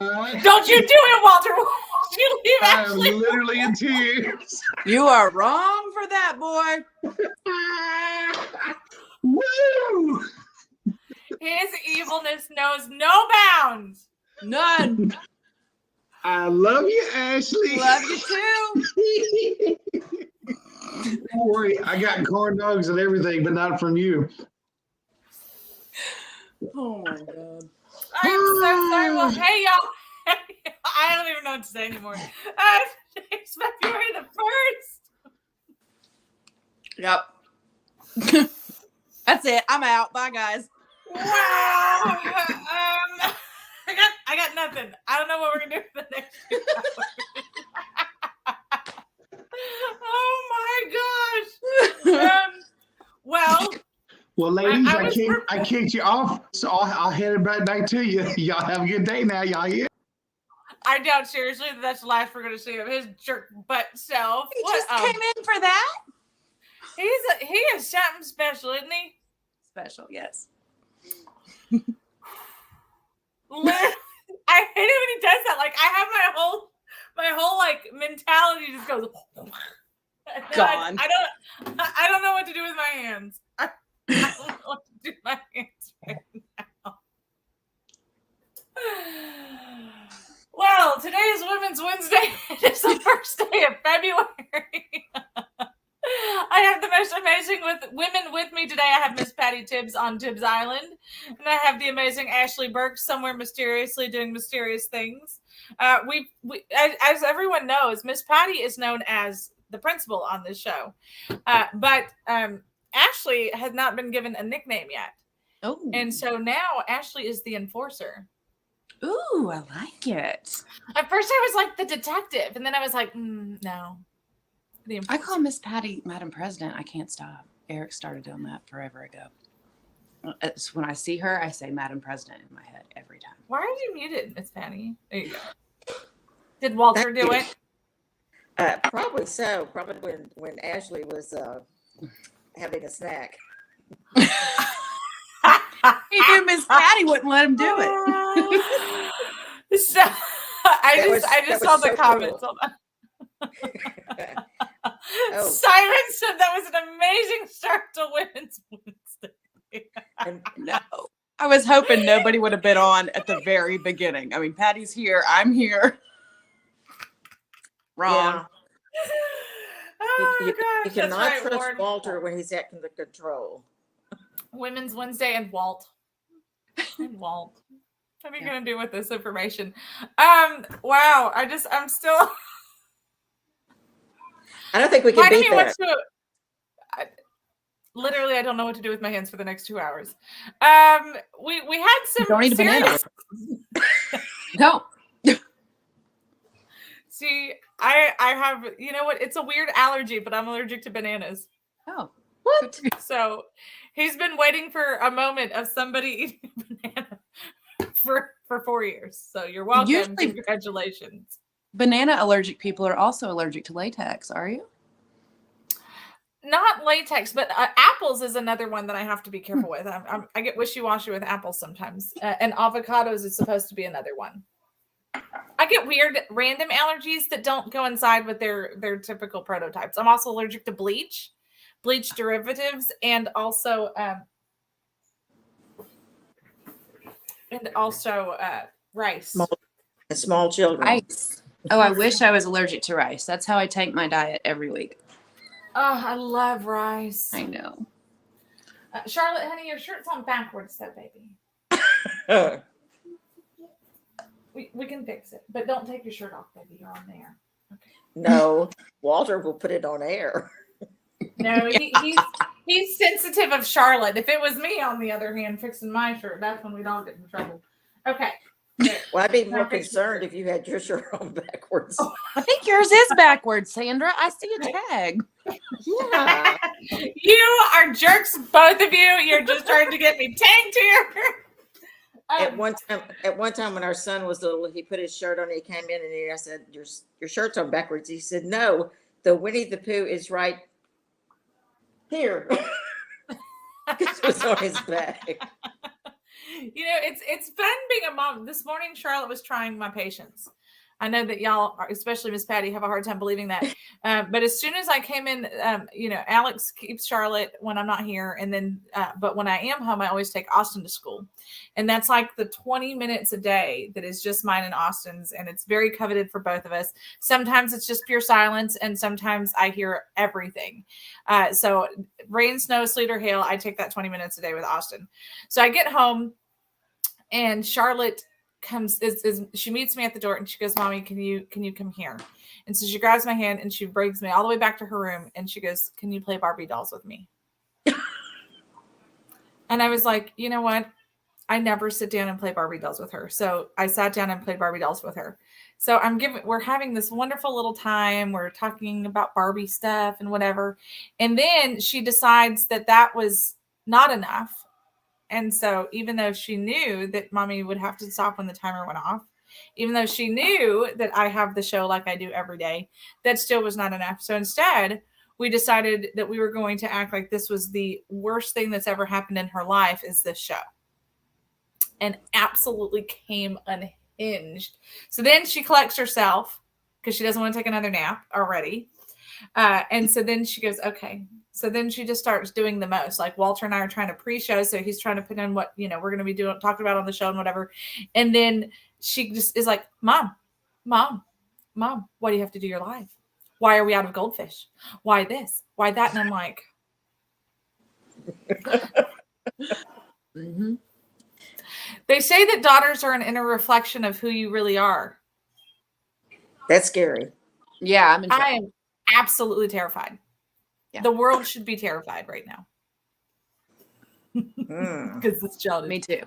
Don't you do it, Walter. You leave I'm Ashley. literally in tears. You are wrong for that, boy. Woo! His evilness knows no bounds. None. I love you, Ashley. Love you too. Don't worry, I got corn dogs and everything, but not from you. Oh my God. I'm so sorry. Well, hey, y'all. I don't even know what to say anymore. It's February the 1st. Yep. That's it. I'm out. Bye, guys. Wow. I got nothing. I don't know what we're gonna do for the next 2 hours. Oh my gosh. Well, ladies, I kicked you off, so I'll head it right back to you. Y'all have a good day now. Y'all here? I doubt seriously that's the last we're gonna see of his jerk butt self. He just came in for that. He is something special, isn't he? Special, yes. I hate it when he does that. Like I have my whole like mentality just goes gone. I don't know what to do with my hands. I don't know what to do with my hands right now. Well, today is Women's Wednesday. It's the first day of February. I have the most amazing women with me today. I have Miss Patty Tibbs on Tibbs Island, and I have the amazing Ashley Burke somewhere mysteriously doing mysterious things. We as everyone knows, Miss Patty is known as the principal on this show, but Ashley has not been given a nickname yet. Oh, and so now Ashley is the enforcer. Ooh, I like it. At first, I was like the detective, and then I was like, no. I call Miss Patty Madam President. I can't stop. Eric started on that forever ago. When I see her, I say Madam President in my head every time. Why are you muted, Miss Patty? There you go. Did Walter do it? Probably so. Probably when Ashley was having a snack. He knew Miss Patty wouldn't let him do it. So I just saw the comments on that. Siren said that was an amazing start to Women's Wednesday. No, I was hoping nobody would have been on at the very beginning. I mean, Patty's here. I'm here. Wrong. Yeah. Oh, you gosh, cannot trust Walter when he's at the control. Women's Wednesday and Walt. And Walt. What are you going to do with this information? Wow. I'm still... I don't think we can beat that. Literally, I don't know what to do with my hands for the next 2 hours. We had some... Don't eat a banana. No. See, I have... You know what? It's a weird allergy, but I'm allergic to bananas. Oh. What? So he's been waiting for a moment of somebody eating a banana for 4 years. So you're welcome. Usually, congratulations. Banana allergic people are also allergic to latex, are you? Not latex, but apples is another one that I have to be careful with. I get wishy-washy with apples sometimes. And avocados is supposed to be another one. I get weird random allergies that don't coincide with their typical prototypes. I'm also allergic to bleach derivatives, and also rice. Small children. Rice. Oh, I wish I was allergic to rice. That's how I tank my diet every week. Oh, I love rice. I know. Charlotte, honey, your shirt's on backwards, though, baby. We can fix it, but don't take your shirt off, baby. You're on there. Okay. No, Walter will put it on air. No, he's sensitive of Charlotte. If it was me, on the other hand, fixing my shirt, that's when we'd all get in trouble. Okay. Well, I'd be more concerned if you had your shirt on backwards. Oh, I think yours is backwards, Sandra. I see a tag. Yeah. You are jerks, both of you. You're just trying to get me tanked here. At one time when our son was little, he put his shirt on. He came in and I said, "Your shirt's on backwards." He said, "No, the Winnie the Pooh is right here." It was on his back. It's fun being a mom. This morning, Charlotte was trying my patience. I know that y'all, especially Miss Patty, have a hard time believing that. But as soon as I came in, Alex keeps Charlotte when I'm not here. And then, but when I am home, I always take Austin to school. And that's like the 20 minutes a day that is just mine and Austin's. And it's very coveted for both of us. Sometimes it's just pure silence. And sometimes I hear everything. So rain, snow, sleet, or hail, I take that 20 minutes a day with Austin. So I get home and Charlotte comes she meets me at the door and she goes, Mommy, can you come here? And so she grabs my hand and she brings me all the way back to her room and she goes, can you play Barbie dolls with me? And I was like, you know what? I never sit down and play Barbie dolls with her. So I sat down and played Barbie dolls with her. So we're having this wonderful little time. We're talking about Barbie stuff and whatever. And then she decides that was not enough. And so even though she knew that Mommy would have to stop when the timer went off, even though she knew that I have the show like I do every day, that still was not enough. So instead, we decided that we were going to act like this was the worst thing that's ever happened in her life is this show. And absolutely came unhinged. So then she collects herself because she doesn't want to take another nap already. And so then she goes, okay. So then she just starts doing the most. Like Walter and I are trying to pre-show. So he's trying to put in what, we're going to be talking about on the show and whatever. And then she just is like, Mom, why do you have to do your live? Why are we out of goldfish? Why this? Why that? And I'm like, Mm-hmm. They say that daughters are an inner reflection of who you really are. That's scary. Yeah, I am absolutely terrified. Yeah. The world should be terrified right now. Because this child is. Me too.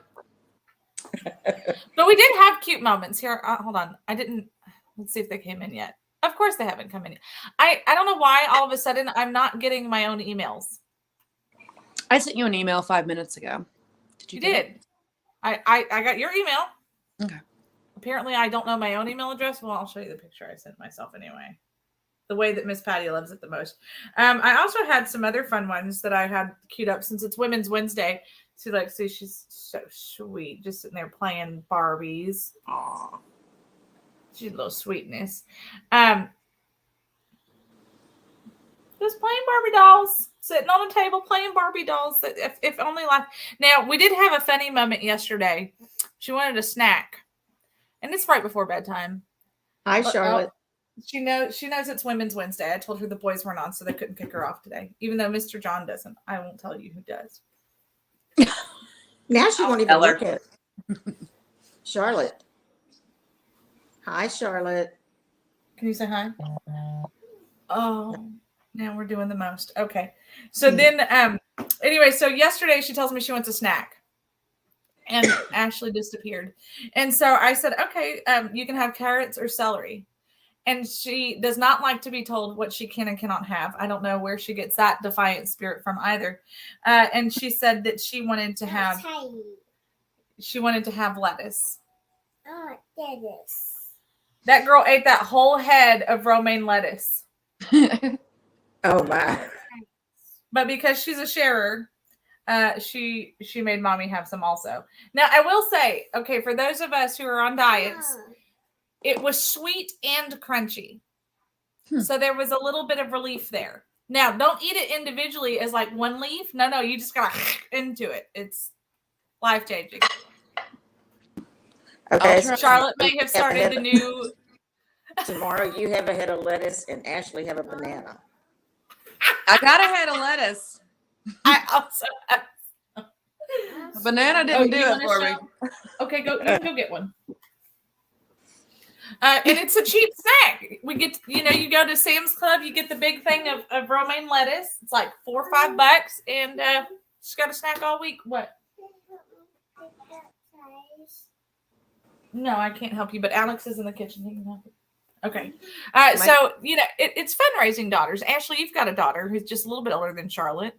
But we did have cute moments here. Hold on. Let's see if they came in yet. Of course they haven't come in yet. I don't know why all of a sudden I'm not getting my own emails. I sent you an email 5 minutes ago. Did you get it? I got your email. Okay. Apparently I don't know my own email address. Well, I'll show you the picture I sent myself anyway. The way that Miss Patty loves it the most. I also had some other fun ones that I had queued up since it's Women's Wednesday. See, she's so sweet, just sitting there playing Barbies. Aw, she's a little sweetness. Just playing Barbie dolls, sitting on a table playing Barbie dolls. If only like now, we did have a funny moment yesterday. She wanted a snack, and it's right before bedtime. Hi, Charlotte. She knows it's Women's Wednesday. I told her the boys weren't on, so they couldn't kick her off today. Even though Mr. John doesn't. I won't tell you who does. Now she won't even look at it. Charlotte. Hi, Charlotte. Can you say hi? Oh, now we're doing the most. Okay. So then, anyway, so yesterday she tells me she wants a snack. And Ashley disappeared. And so I said, okay, you can have carrots or celery. And she does not like to be told what she can and cannot have. I don't know where she gets that defiant spirit from either. And she said that she wanted to have lettuce. Oh, lettuce. That girl ate that whole head of romaine lettuce. Oh my. But because she's a sharer, she made Mommy have some also. Now I will say, okay, for those of us who are on diets, it was sweet and crunchy. So there was a little bit of relief there. Now, don't eat it individually as like one leaf. No, you just gotta into it. It's life-changing. Okay. Charlotte may have started the new. Tomorrow you have a head of lettuce and Ashley have a banana. I got a head of lettuce. I also have. A banana didn't do it for me. Okay, you can go get one. And it's a cheap snack. We get, you go to Sam's Club, you get the big thing of romaine lettuce. It's like $4 or $5, and just got a snack all week. What? No, I can't help you, but Alex is in the kitchen. He can help you. Okay. So, it's fun raising daughters. Ashley, you've got a daughter who's just a little bit older than Charlotte.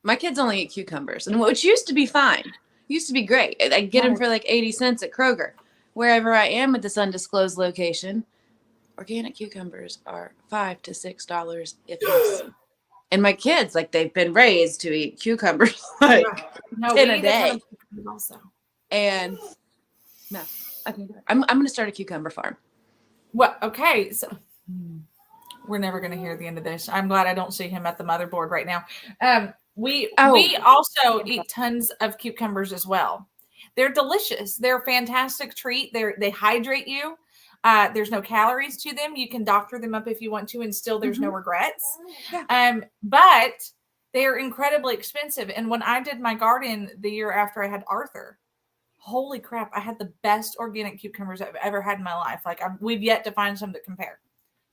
My kids only eat cucumbers, and which used to be fine. Used to be great. I'd get them for like 80 cents at Kroger. Wherever I am at this undisclosed location, organic cucumbers are $5 to $6 if less. And my kids, like, they've been raised to eat cucumbers like 10 a day. Also. And no, I can do it. I'm going to start a cucumber farm. Well, okay. So we're never going to hear the end of this. I'm glad I don't see him at the motherboard right now. We also eat tons of cucumbers as well. They're delicious. They're a fantastic treat. They hydrate you. There's no calories to them. You can doctor them up if you want to, and still there's no regrets. Yeah. But they're incredibly expensive. And when I did my garden the year after I had Arthur, holy crap, I had the best organic cucumbers I've ever had in my life. Like we've yet to find some that compare.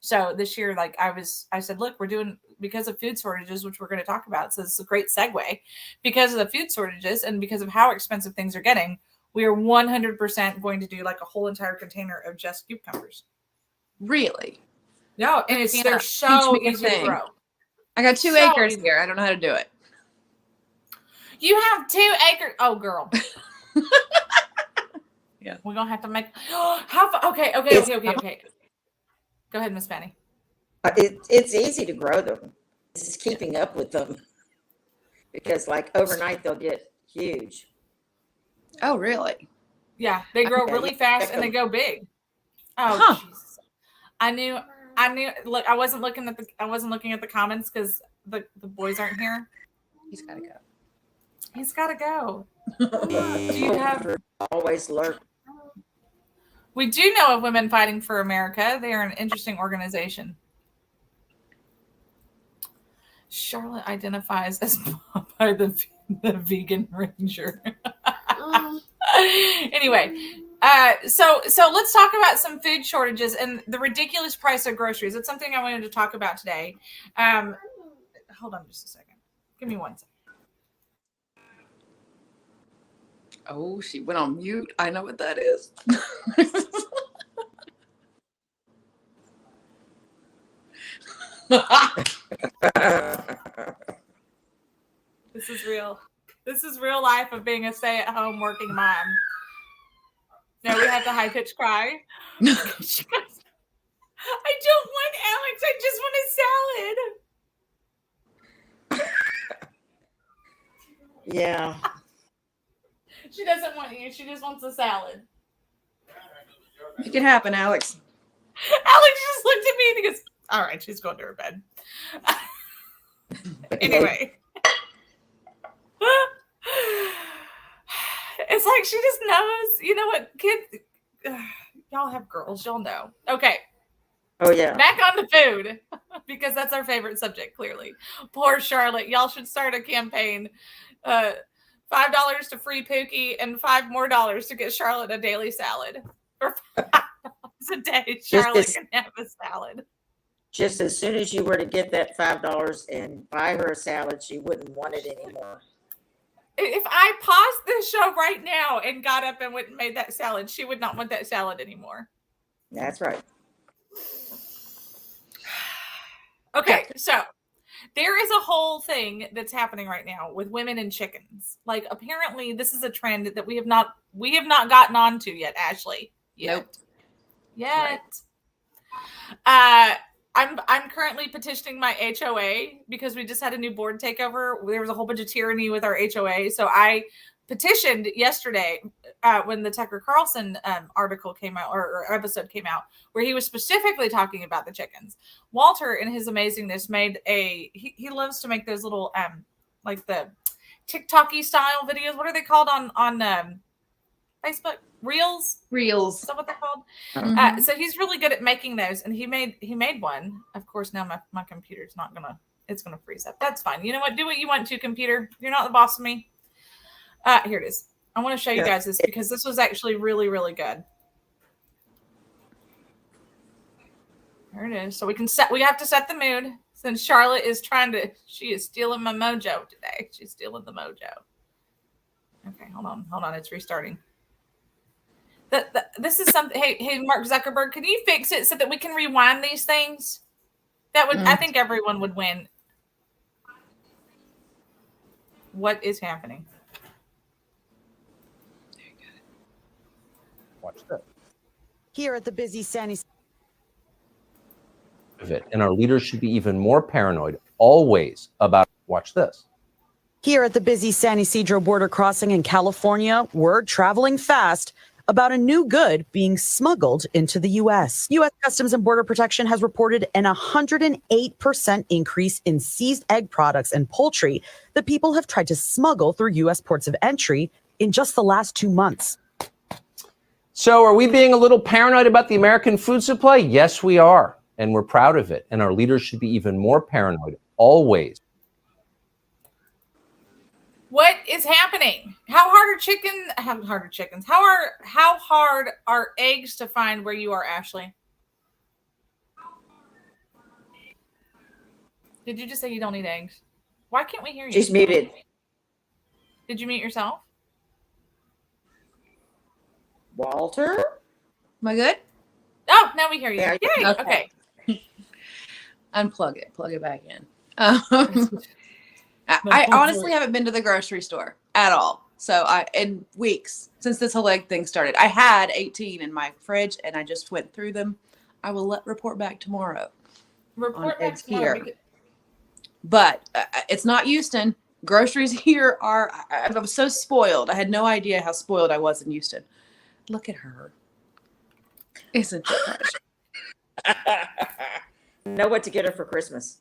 So this year, like I said, look, we're doing, because of food shortages, which we're going to talk about. So it's a great segue. Because of the food shortages and because of how expensive things are getting, we are 100% going to do like a whole entire container of just cucumbers. Really? No, and they're so easy to grow. I got 2 acres here. I don't know how to do it. You have 2 acres. Oh, girl. Yeah. We're going to have to make. Okay. Go ahead, Miss Patty. It's easy to grow them. It's just keeping up with them. Because like overnight they'll get huge. Oh, really? Yeah, they grow really fast and they go big. Oh, Jesus. I knew. Look, I wasn't looking at the comments because the boys aren't here. He's got to go. He's got to go. Do you have always lurk? We do know of Women Fighting for America. They are an interesting organization. Charlotte identifies as by the vegan ranger. Anyway, so let's talk about some food shortages and the ridiculous price of groceries. It's something I wanted to talk about today. Hold on just a second. Give me 1 second. Oh, she went on mute. I know what that is. This is real. This is real life of being a stay-at-home working mom. Now we have the high-pitched cry. She goes, I don't want Alex. I just want a salad. Yeah. She doesn't want you. She just wants a salad. Make it happen, Alex. Alex just looked at me and he goes, all right, she's going to her bed. Anyway. It's like she just knows. You know what, kids, y'all have girls, y'all know. Okay. Oh, yeah. Back on the food, because that's our favorite subject, clearly. Poor Charlotte. Y'all should start a campaign. $5 to free Pookie and $5 more to get Charlotte a daily salad. For $5 a day, Charlotte can have a salad. Just as soon as you were to get that $5 and buy her a salad, she wouldn't want it anymore. If I paused this show right now and got up and went and made that salad, she would not want that salad anymore. That's right. Okay, so there is a whole thing that's happening right now with women and chickens. Like, apparently this is a trend that we have not gotten onto yet, Ashley. Nope. Yet. Right. I'm currently petitioning my HOA because we just had a new board takeover. There was a whole bunch of tyranny with our HOA. So I petitioned yesterday when the Tucker Carlson article came out or episode came out, where he was specifically talking about the chickens. Walter, in his amazingness, made he loves to make those little like the TikTok-y style videos. What are they called on Facebook? Reels? Reels. Is that what they're called? Mm-hmm. So he's really good at making those, and he made one. Of course, now my computer's it's gonna freeze up. That's fine. You know what? Do what you want to, computer. You're not the boss of me. Here it is. I want to show you guys this because this was actually really, really good. There it is. So we have to set the mood since Charlotte is she is stealing my mojo today. She's stealing the mojo. Okay, hold on. It's restarting. This is something. Hey, Mark Zuckerberg, can you fix it so that we can rewind these things? That would, I think everyone would win. What is happening? Watch this. Here at the busy Sandy. And our leaders should be even more paranoid always about, watch this. Here at the busy San Ysidro border crossing in California, word traveling fast about a new good being smuggled into the U.S. U.S. Customs and Border Protection has reported an 108% increase in seized egg products and poultry that people have tried to smuggle through U.S. ports of entry in just the last 2 months. So are we being a little paranoid about the American food supply? Yes, we are. And we're proud of it. And our leaders should be even more paranoid, always. What is happening? How hard are eggs to find where you are, Ashley? Did you just say you don't eat eggs? Why can't we hear you? She's muted. Did you mute yourself? Walter? Am I good? Oh, now we hear you. Yeah. Yay. Okay. Unplug it. Plug it back in. I honestly haven't been to the grocery store at all. So in weeks since this whole egg thing started. I had 18 in my fridge and I just went through them. I will report back tomorrow. Report back tomorrow. But it's not Houston. Groceries here are, I was so spoiled. I had no idea how spoiled I was in Houston. Look at her. Isn't it? Know what to get her for Christmas.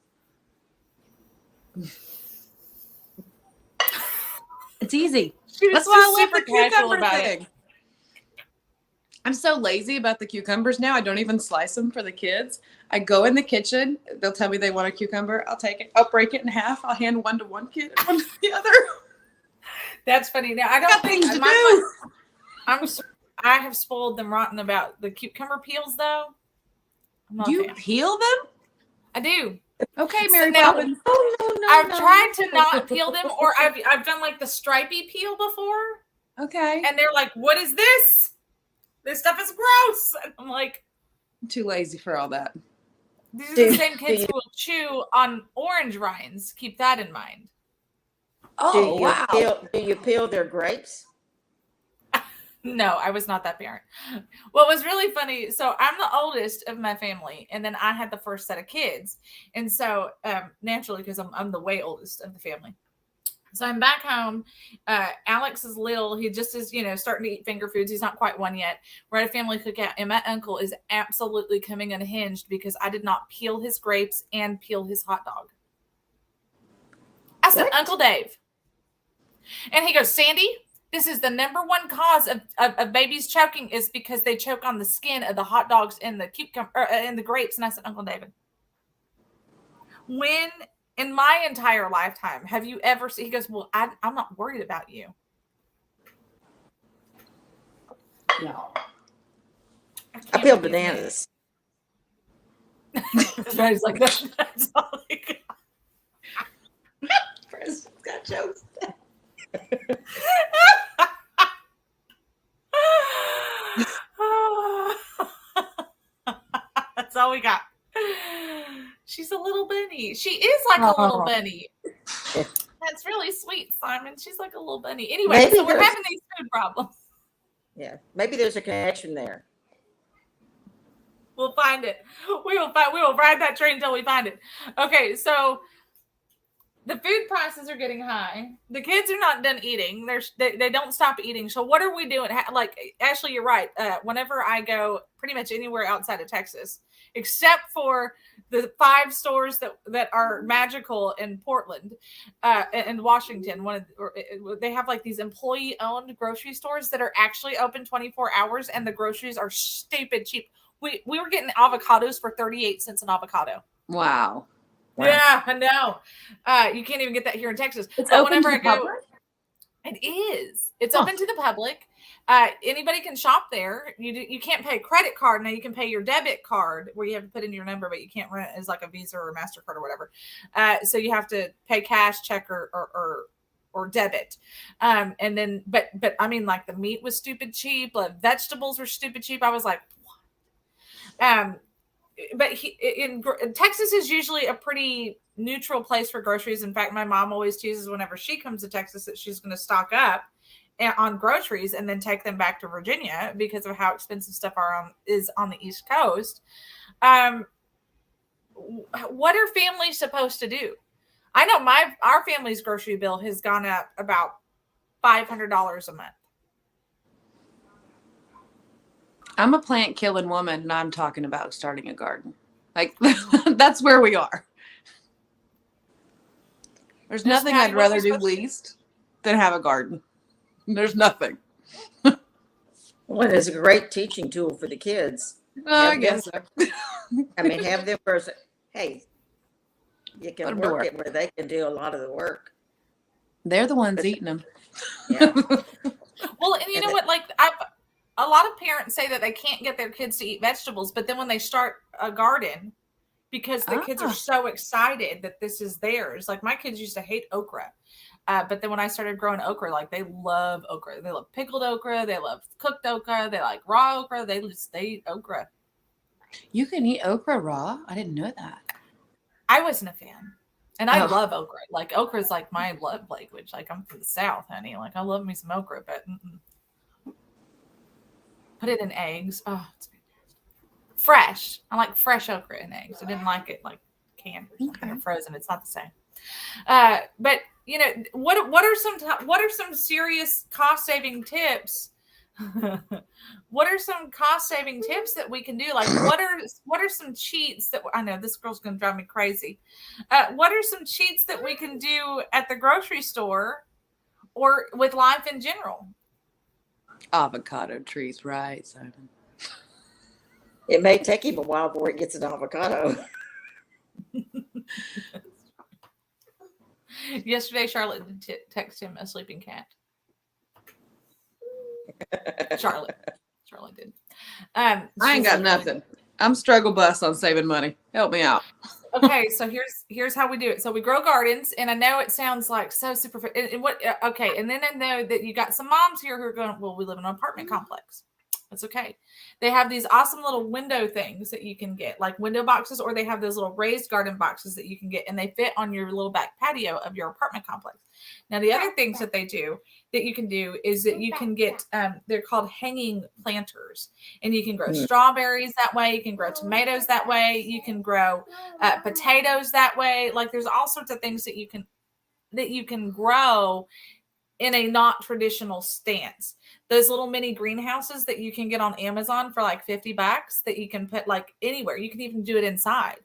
It's easy. That's why I love super the casual cucumber about thing. it. I'm so lazy about the cucumbers now. I don't even slice them for the kids. I go in the kitchen. They'll tell me they want a cucumber. I'll take it. I'll break it in half. I'll hand one to one kid and one to the other. That's funny. Now I don't Got think things to do. I have spoiled them rotten about the cucumber peels though. I'm not a You fan. peel them? I do. Okay, Mary now- Poppins. I've tried to not peel them, or I've done like the stripy peel before, Okay. and they're like, "What is this? This stuff is gross." And I'm like, I'm too lazy for all that. "These are the same kids who will chew on orange rinds. Keep that in mind." Oh, wow. Do you peel their grapes? No, I was not that parent. What was really funny, so I'm the oldest of my family, and then I had the first set of kids. And so naturally, because I'm the way oldest of the family. So I'm back home. Alex is little. He just is, starting to eat finger foods. He's not quite one yet. We're at a family cookout, and my uncle is absolutely coming unhinged because I did not peel his grapes and peel his hot dog. I said, What? Uncle Dave. And he goes, Sandy, this is the number one cause of babies choking is because they choke on the skin of the hot dogs and the cucumber and the grapes. And I said, Uncle David, when in my entire lifetime have you ever seen? He goes, well, I'm not worried about you. No. I peel bananas. He's like, that's all he got. Chris got jokes. That's all we got. She's a little bunny. She is like a little bunny. That's really sweet, Simon. She's like a little bunny. Anyway, Maybe so we're there's- having these food problems. Yeah, maybe there's a connection there. We'll find it. We will ride that train until we find it. Okay, so the food prices are getting high. The kids are not done eating. They don't stop eating. So what are we doing? Like, Ashley, you're right. Whenever I go pretty much anywhere outside of Texas, except for the 5 stores that are magical in Portland and Washington, they have like these employee-owned grocery stores that are actually open 24 hours, and the groceries are stupid cheap. We were getting avocados for 38 cents an avocado. Wow. Yeah, I know. You can't even get that here in Texas. It's But open to whenever the I go, public? it is. It's open to the public. Anybody can shop there. You can't pay a credit card. Now you can pay your debit card where you have to put in your number, but you can't run it as like a Visa or a MasterCard or whatever. So you have to pay cash, check, or debit. And then, but I mean, like the meat was stupid cheap. Like vegetables were stupid cheap. I was like, what? But Texas is usually a pretty neutral place for groceries. In fact, my mom always chooses whenever she comes to Texas that she's going to stock up on groceries and then take them back to Virginia because of how expensive stuff is on the East Coast. What are families supposed to do? I know our family's grocery bill has gone up about $500 a month. I'm a plant killing woman, and I'm talking about starting a garden. Like that's where we are. There's nothing I'd rather do least than have a garden. There's nothing. Well, it's a great teaching tool for the kids. I guess so. I mean, have them first. Hey, you can work it where they can do a lot of the work. They're the ones eating them. Yeah. Well, and you know what? Like, a lot of parents say that they can't get their kids to eat vegetables, but then when they start a garden, because the kids are so excited that this is theirs. Like my kids used to hate okra. But then when I started growing okra, like they love okra. They love pickled okra. They love cooked okra. They like raw okra. They eat okra. You can eat okra raw? I didn't know that. I wasn't a fan. And I love okra. Like okra is like my love language. Like I'm from the South, honey. Like I love me some okra, but put it in eggs. Oh, it's fantastic. Fresh. I like fresh okra in eggs. I didn't like it like canned or something or frozen. It's not the same. But you know, what are some serious cost saving tips? What are some cost saving tips that we can do? Like what are some cheats that I know this girl's gonna drive me crazy. What are some cheats that we can do at the grocery store or with life in general? Avocado trees, right, Simon? It may take him a while before it gets an avocado. Yesterday, Charlotte texted him a sleeping cat. Charlotte did. I ain't got nothing. I'm struggle bus on saving money. Help me out. Okay, so here's how we do it. So we grow gardens, and I know it sounds like so super. Okay, and then I know that you got some moms here who are going, well, we live in an apartment complex. That's okay. They have these awesome little window things that you can get, like window boxes, or they have those little raised garden boxes that you can get, and they fit on your little back patio of your apartment complex. Now, the other things that they do that you can do is that you can get, they're called hanging planters, and you can grow strawberries that way. You can grow tomatoes that way. You can grow potatoes that way. Like there's all sorts of things that you can grow in a not traditional stance. Those little mini greenhouses that you can get on Amazon for like $50 that you can put like anywhere. You can even do it inside.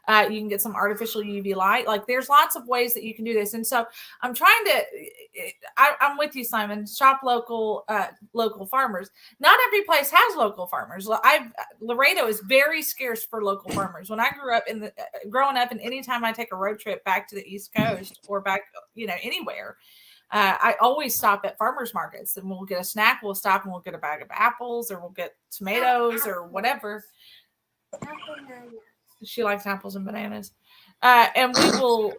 You can get some artificial UV light. Like there's lots of ways that you can do this. And so I'm trying to, I'm with you, Simon, shop local farmers. Not every place has local farmers. Laredo is very scarce for local farmers. When I grew up growing up, and anytime I take a road trip back to the East Coast or back, anywhere, I always stop at farmers markets, and we'll get a snack. We'll stop and we'll get a bag of apples, or we'll get tomatoes or whatever. She likes apples and bananas. And we will.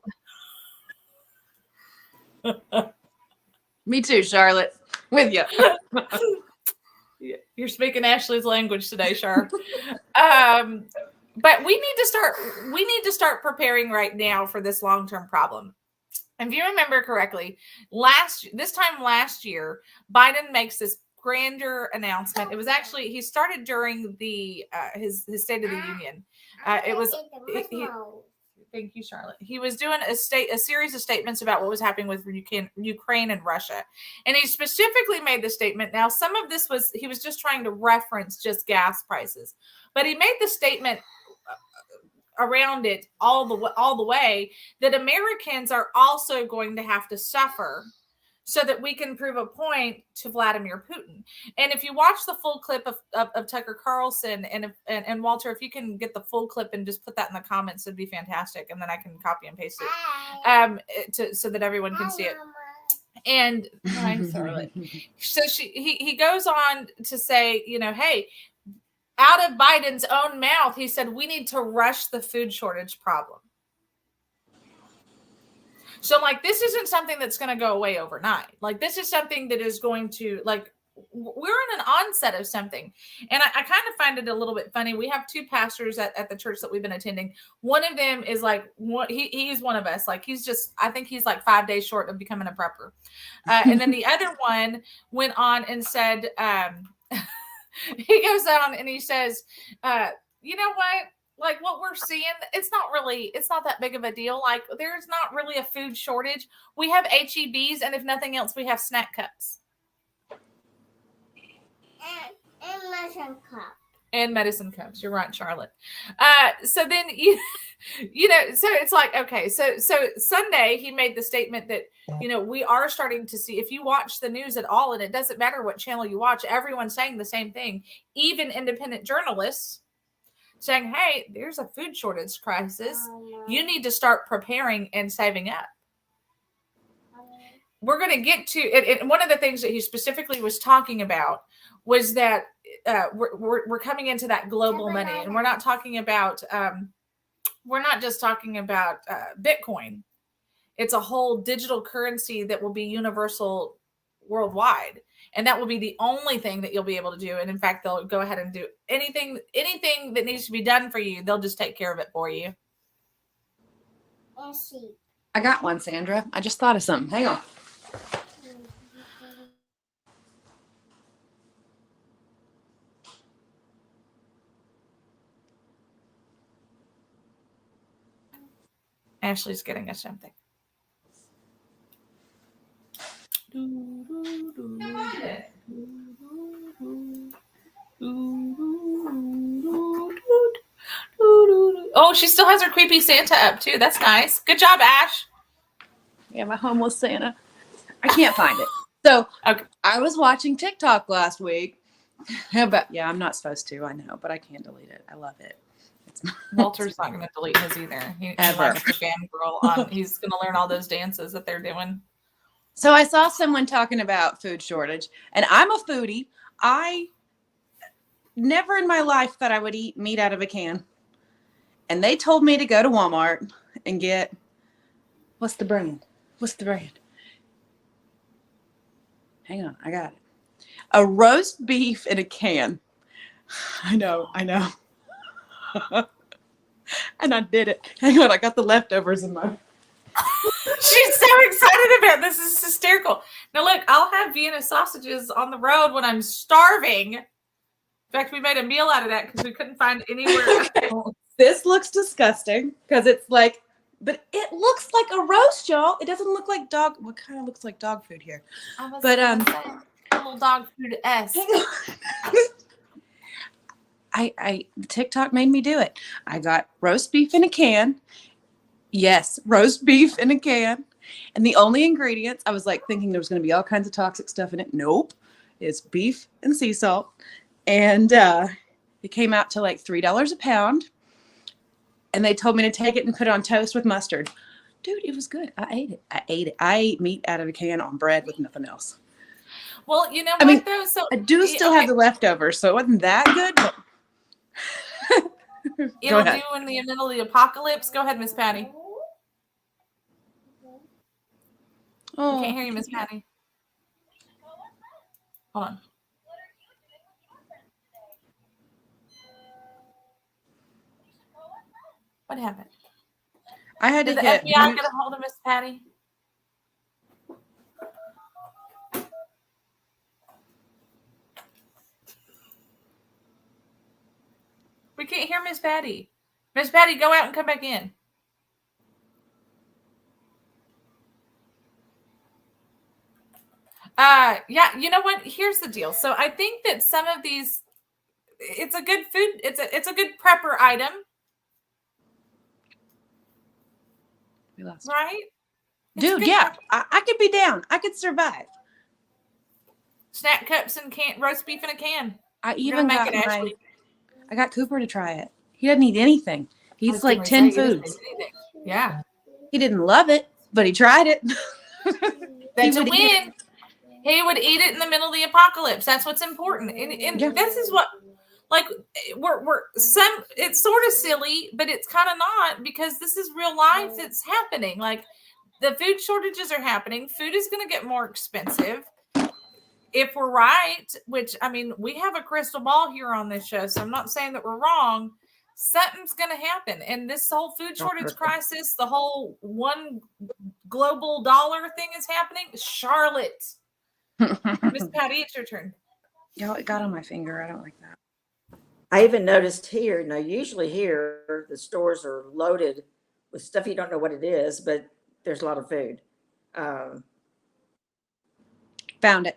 Me too, Charlotte. With you. You're speaking Ashley's language today, Char. But we need to start preparing right now for this long-term problem. If you remember correctly, this time last year, Biden makes this grander announcement. It was actually, he started during the his State of the Union. Thank you, Charlotte. He was doing a series of statements about what was happening with Ukraine and Russia. And he specifically made the statement. Now, some of this he was just trying to reference just gas prices, but he made the statement around it all the way that Americans are also going to have to suffer so that we can prove a point to Vladimir Putin. And if you watch the full clip of Tucker Carlson and Walter, if you can get the full clip and just put that in the comments, it'd be fantastic. And then I can copy and paste it so that everyone can see it. And I'm sorry. So he goes on to say, hey, out of Biden's own mouth, he said, we need to rush the food shortage problem. So, this isn't something that's going to go away overnight. This is something that is going to, we're in an onset of something. And I kind of find it a little bit funny. We have two pastors at the church that we've been attending. One of them is he's one of us. I think he's 5 days short of becoming a prepper. And then the other one went on and said, he goes on and he says, you know what? like what we're seeing, it's not that big of a deal. Like there's not really a food shortage. We have HEBs, and if nothing else, we have snack cups. And medicine cup. And medicine cups. You're right, Charlotte. So then you know, so it's like, okay, so Sunday he made the statement that, you know, we are starting to see, if you watch the news at all, and it doesn't matter what channel you watch, everyone's saying the same thing, even independent journalists saying, hey, there's a food shortage crisis. You need to start preparing and saving up. We're going to get to it. And one of the things that he specifically was talking about was that we're coming into that global money, and we're not talking about we're not just talking about Bitcoin. It's a whole digital currency that will be universal worldwide, and that will be the only thing that you'll be able to do. And in fact, they'll go ahead and do anything that needs to be done for you. They'll just take care of it for you. I got one, Sandra. I just thought of something. Hang on. Ashley's getting us something. Oh, she still has her creepy Santa up too. That's nice. Good job, Ash. Yeah, my homeless Santa. I can't find it. So Okay. I was watching TikTok last week. Yeah, I'm not supposed to. I know, but I can't delete it. I love it. Walter's not going to delete his either. He Ever. likes the fangirl. He's going to learn all those dances that they're doing. So I saw someone talking about food shortage, and I'm a foodie. I never in my life thought I would eat meat out of a can. And they told me to go to Walmart and get, what's the brand? Hang on, I got it. A roast beef in a can. I know. And I did it. Hang on, I got the leftovers in my... She's so excited about this. This is hysterical. Now look, I'll have Vienna sausages on the road when I'm starving. In fact, we made a meal out of that because we couldn't find anywhere else. This looks disgusting because it's like, but it looks like a roast, y'all. It doesn't look like dog. What kind of looks like dog food here? But little dog food S. TikTok made me do it. I got roast beef in a can. Yes, roast beef in a can. And the only ingredients, I was like thinking there was going to be all kinds of toxic stuff in it. Nope. It's beef and sea salt. And it came out to like $3 a pound. And they told me to take it and put it on toast with mustard. Dude, it was good. I ate it. I ate meat out of a can on bread with nothing else. Well, you know what, though? So I do still have the leftovers, so it wasn't that good. But... It'll do in the middle of the apocalypse. Go ahead, Miss Patty. Oh, I can't hear you, Miss Patty. Hold on. What happened? I had Did to the get FBI get a hold of Miss Patty? We can't hear Miss Patty. Miss Patty, go out and come back in. Yeah, you know what? Here's the deal. So I think that some of these, it's a good food. It's a good prepper item. We lost. Right? Dude, yeah. I could be down. I could survive. Snack cups and roast beef in a can. I even got I got Cooper to try it. He doesn't eat anything. He eats like 10 foods. Yeah. He didn't love it, but he tried it. That's a win. He would eat it in the middle of the apocalypse. That's what's important. And this is what, like, it's sort of silly, but it's kind of not, because this is real life that's happening. Like, the food shortages are happening. Food is going to get more expensive. If we're right, which, I mean, we have a crystal ball here on this show, so I'm not saying that we're wrong. Something's going to happen. And this whole food shortage crisis, the whole one global dollar thing is happening. Charlotte. Miss Patty, it's your turn. Y'all, it got on my finger. I don't like that. I even noticed here, now usually here, the stores are loaded with stuff you don't know what it is, but there's a lot of food. Found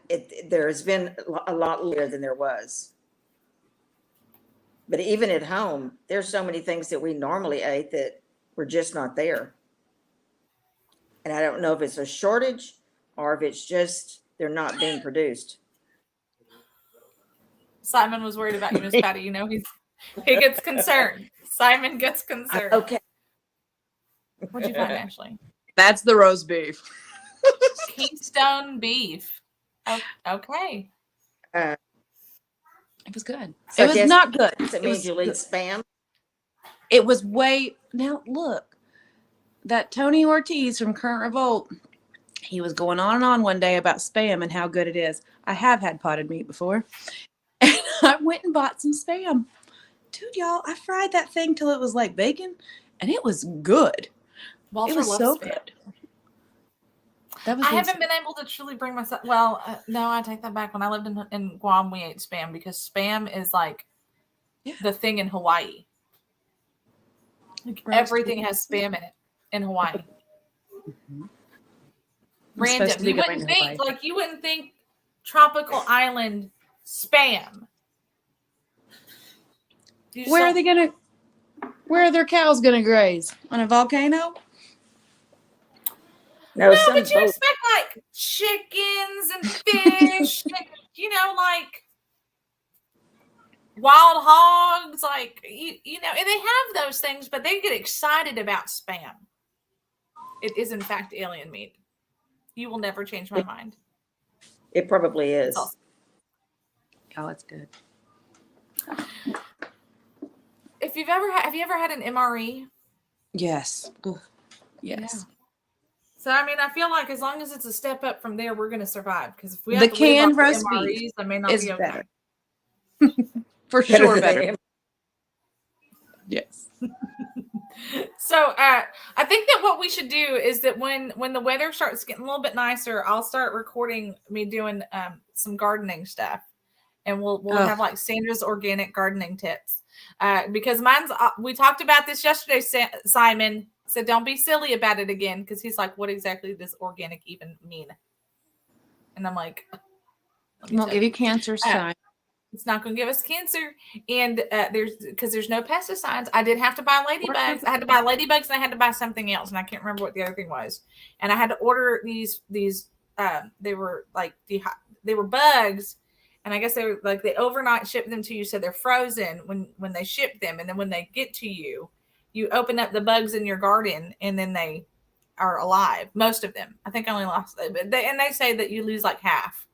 it. There has been a lot later than there was. But even at home, there's so many things that we normally ate that were just not there. And I don't know if it's a shortage or if it's just they're not being produced. Simon was worried about you, Miss Patty. You know, he gets concerned. Simon gets concerned. Okay. What'd you find, Ashley? That's the roast beef. Keystone beef. Oh, okay. It was good. So it was not good. It means you'll eat spam. It was way. Now look, that Tony Ortiz from Current Revolt, he was going on and on one day about spam and how good it is. I have had potted meat before, and I went and bought some spam. Dude, y'all, I fried that thing till it was like bacon, and it was good. Walter it was loves so spam. good. That was I haven't been able to truly bring myself. Well, no, I take that back. When I lived in Guam, we ate spam because spam is like the thing in Hawaii. Like everything has spam in it in Hawaii. Mm-hmm. Random. You wouldn't think tropical island spam. Where are their cows gonna graze? On a volcano? No, but you expect like chickens and fish, like wild hogs, like and they have those things, but they get excited about spam. It is in fact alien meat. You will never change my mind. It probably is. Awesome. Oh, it's good. Have you ever had an MRE? Yes. Ooh. Yes. Yeah. So I mean, I feel like as long as it's a step up from there, we're going to survive. Because if we have the to canned live off roast MREs, beef I may not is be okay. better. For sure, better. Yes. So I think that what we should do is that when the weather starts getting a little bit nicer, I'll start recording me doing some gardening stuff, and we'll have like Sandra's organic gardening tips. Because mine's we talked about this yesterday. Simon said, "Don't be silly about it again," because he's like, "What exactly does organic even mean?" And I'm like, "It won't give you cancer, son. It's not going to give us cancer." And there's no pesticides. I did have to buy ladybugs. I had to buy ladybugs and I had to buy something else, and I can't remember what the other thing was. And I had to order these. They were like they were bugs. And I guess they were like they overnight ship them to you, so they're frozen when they ship them, and then when they get to you, you open up the bugs in your garden, and then they are alive. Most of them, I think, I only lost. They say that you lose like half.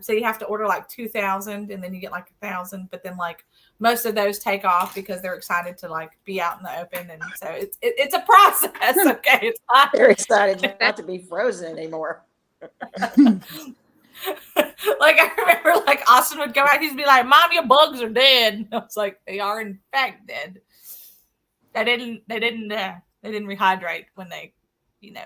So you have to order like 2,000, and then you get like 1,000. But then like most of those take off because they're excited to like be out in the open, and so it's a process. Okay, it's not. They're excited not to be frozen anymore. Like I remember, like Austin would go out, he'd be like, "Mom, your bugs are dead." And I was like, "They are in fact dead. They didn't rehydrate when they,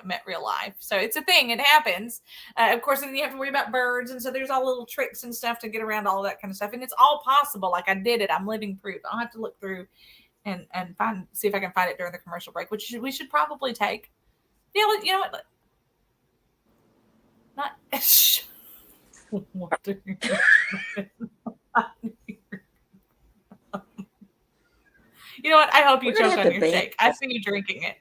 met real life." So it's a thing. It happens. Of course, then you have to worry about birds, and so there's all little tricks and stuff to get around all that kind of stuff. And it's all possible. Like I did it. I'm living proof. I'll have to look through and see if I can find it during the commercial break, which we should probably take. Yeah, you know what? Not. What do you know what? I hope you choke on your shake. I see you drinking it.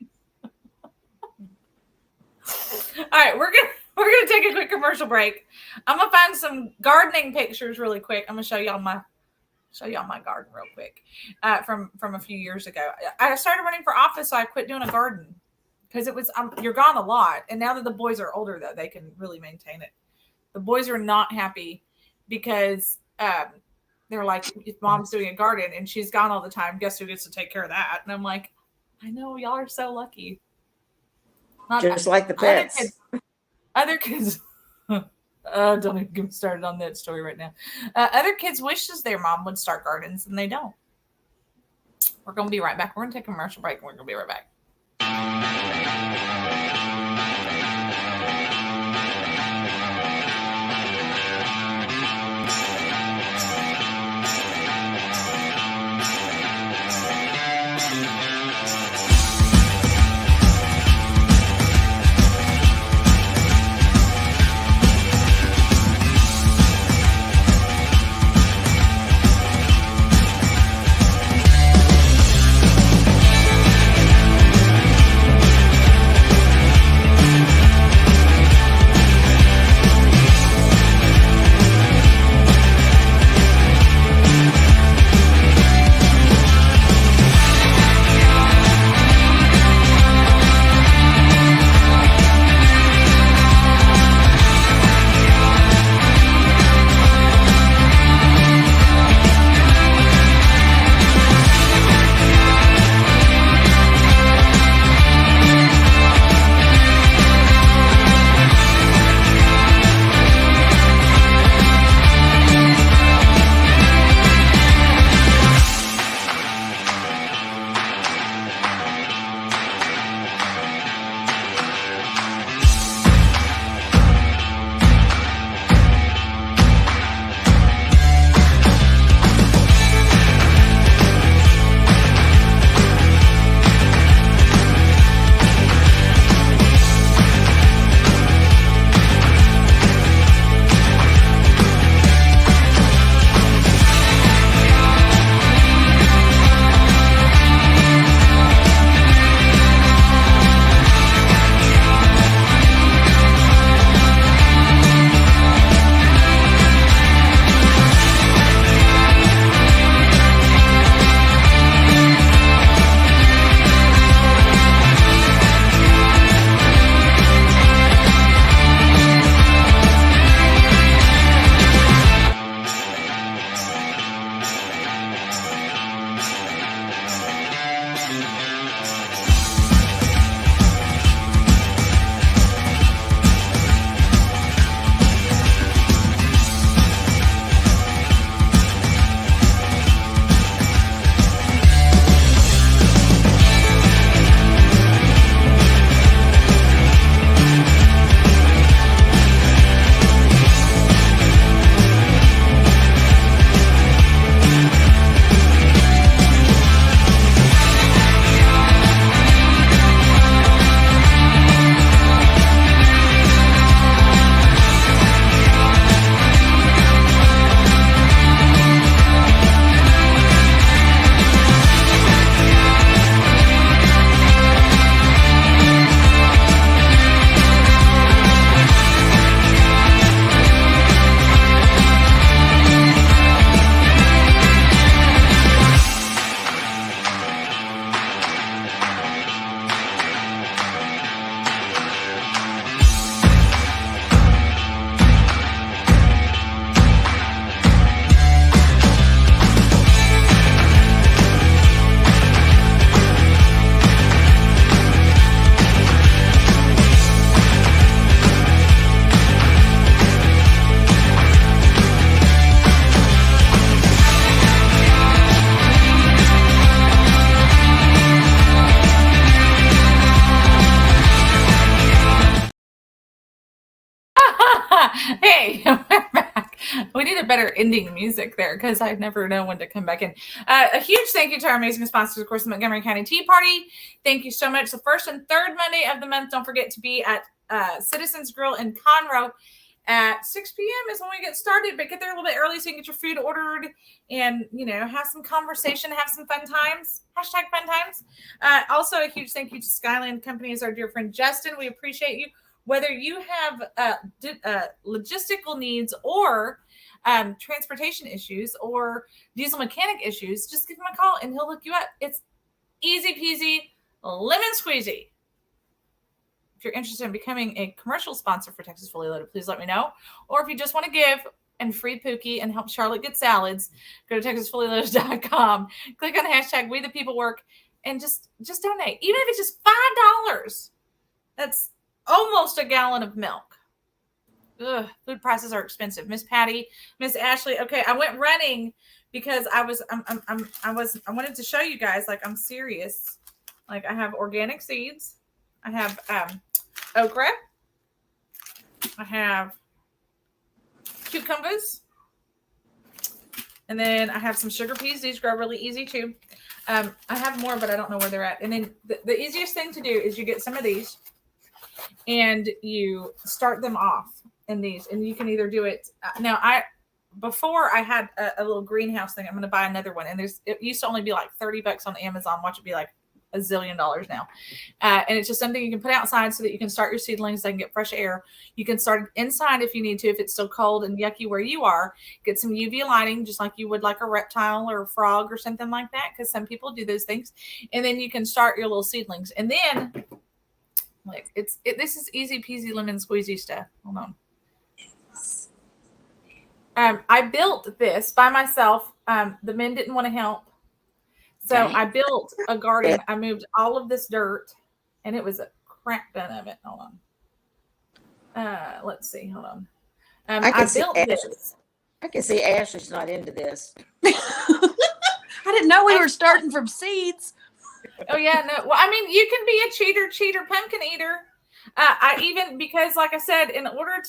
All right, we're gonna take a quick commercial break. I'm gonna find some gardening pictures really quick. I'm gonna show y'all my garden real quick from a few years ago. I started running for office, so I quit doing a garden because it was you're gone a lot. And now that the boys are older, though, they can really maintain it. The boys are not happy because they're like, if Mom's doing a garden and she's gone all the time, guess who gets to take care of that? And I'm like, I know, y'all are so lucky. Just like the pets. Other kids don't even get me started on that story right now. Other kids wishes their mom would start gardens, and they don't. We're going to be right back. We're going to take a commercial break, and we're going to be right back. Hey, we're back. We need a better ending music there because I never know when to come back in. A huge thank you to our amazing sponsors, of course, the Montgomery County Tea Party. Thank you so much. The first and third Monday of the month. Don't forget to be at Citizens Grill in Conroe at 6 p.m. is when we get started, but get there a little bit early so you can get your food ordered and, have some conversation, have some fun times. Hashtag fun times. Also, a huge thank you to Skyland Company as our dear friend Justin. We appreciate you. Whether you have logistical needs or transportation issues or diesel mechanic issues, just give him a call and he'll hook you up. It's easy peasy, lemon squeezy. If you're interested in becoming a commercial sponsor for Texas Fully Loaded, please let me know. Or if you just want to give and free Pookie and help Charlotte get salads, go to TexasFullyLoaded.com. Click on the hashtag We the People Work and just donate. Even if it's just $5, that's almost a gallon of milk. Ugh, food prices are expensive. Miss Patty, Miss Ashley. Okay, I went running because I wanted to show you guys, like, I'm serious. Like, I have organic seeds. I have okra. I have cucumbers. And then I have some sugar peas. These grow really easy too. I have more, but I don't know where they're at. And then the easiest thing to do is you get some of these and you start them off in these. And you can either do it. Now, before I had a little greenhouse thing. I'm going to buy another one. And it used to only be like $30 on Amazon. Watch it be like $1 zillion now. And it's just something you can put outside so that you can start your seedlings. They can get fresh air. You can start inside if you need to, if it's still cold and yucky where you are. Get some UV lighting, just like you would like a reptile or a frog or something like that, because some people do those things. And then you can start your little seedlings. And then, like, this is easy peasy lemon squeezy stuff. Hold on. I built this by myself. The men didn't want to help. So I built a garden. I moved all of this dirt, and it was a crap ton of it. Hold on. Let's see. Hold on. I built this. I can see Ashley's not into this. I didn't know we were starting from seeds. Oh, yeah. No. Well, I mean, you can be a cheater, pumpkin eater. Because, like I said, in order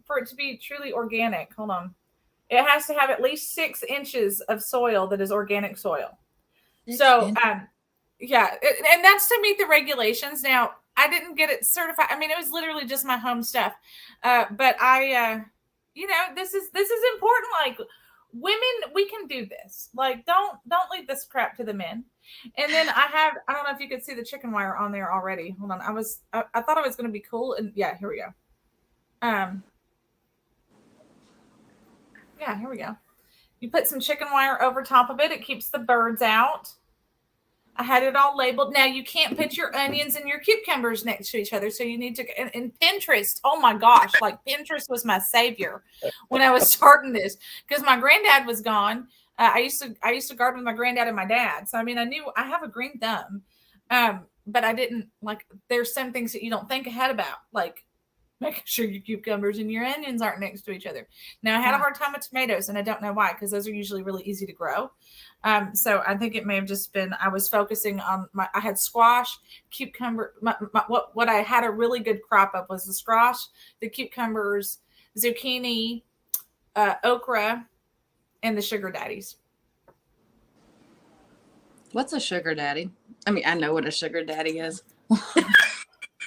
for it to be truly organic, hold on, it has to have at least 6 inches of soil that is organic soil. So, yeah, and that's to meet the regulations. Now, I didn't get it certified. I mean, it was literally just my home stuff. But this is important. Like, women, we can do this. Like, don't leave this crap to the men. And then I don't know if you could see the chicken wire on there already. Hold on. I thought it was going to be cool. And yeah, here we go. Yeah, here we go. You put some chicken wire over top of it. It keeps the birds out. I had it all labeled. Now, you can't put your onions and your cucumbers next to each other. So you need to, and Pinterest, oh my gosh, like Pinterest was my savior when I was starting this because my granddad was gone. I used to garden with my granddad and my dad. So, I mean, I knew I have a green thumb, but I didn't there's some things that you don't think ahead about, like making sure your cucumbers and your onions aren't next to each other. Now, I had a hard time with tomatoes, and I don't know why, because those are usually really easy to grow. So I think it may have just been I was focusing on I had squash, cucumber. What I had a really good crop of was the squash, the cucumbers, zucchini, okra, and the sugar daddies. What's a sugar daddy? I mean, I know what a sugar daddy is.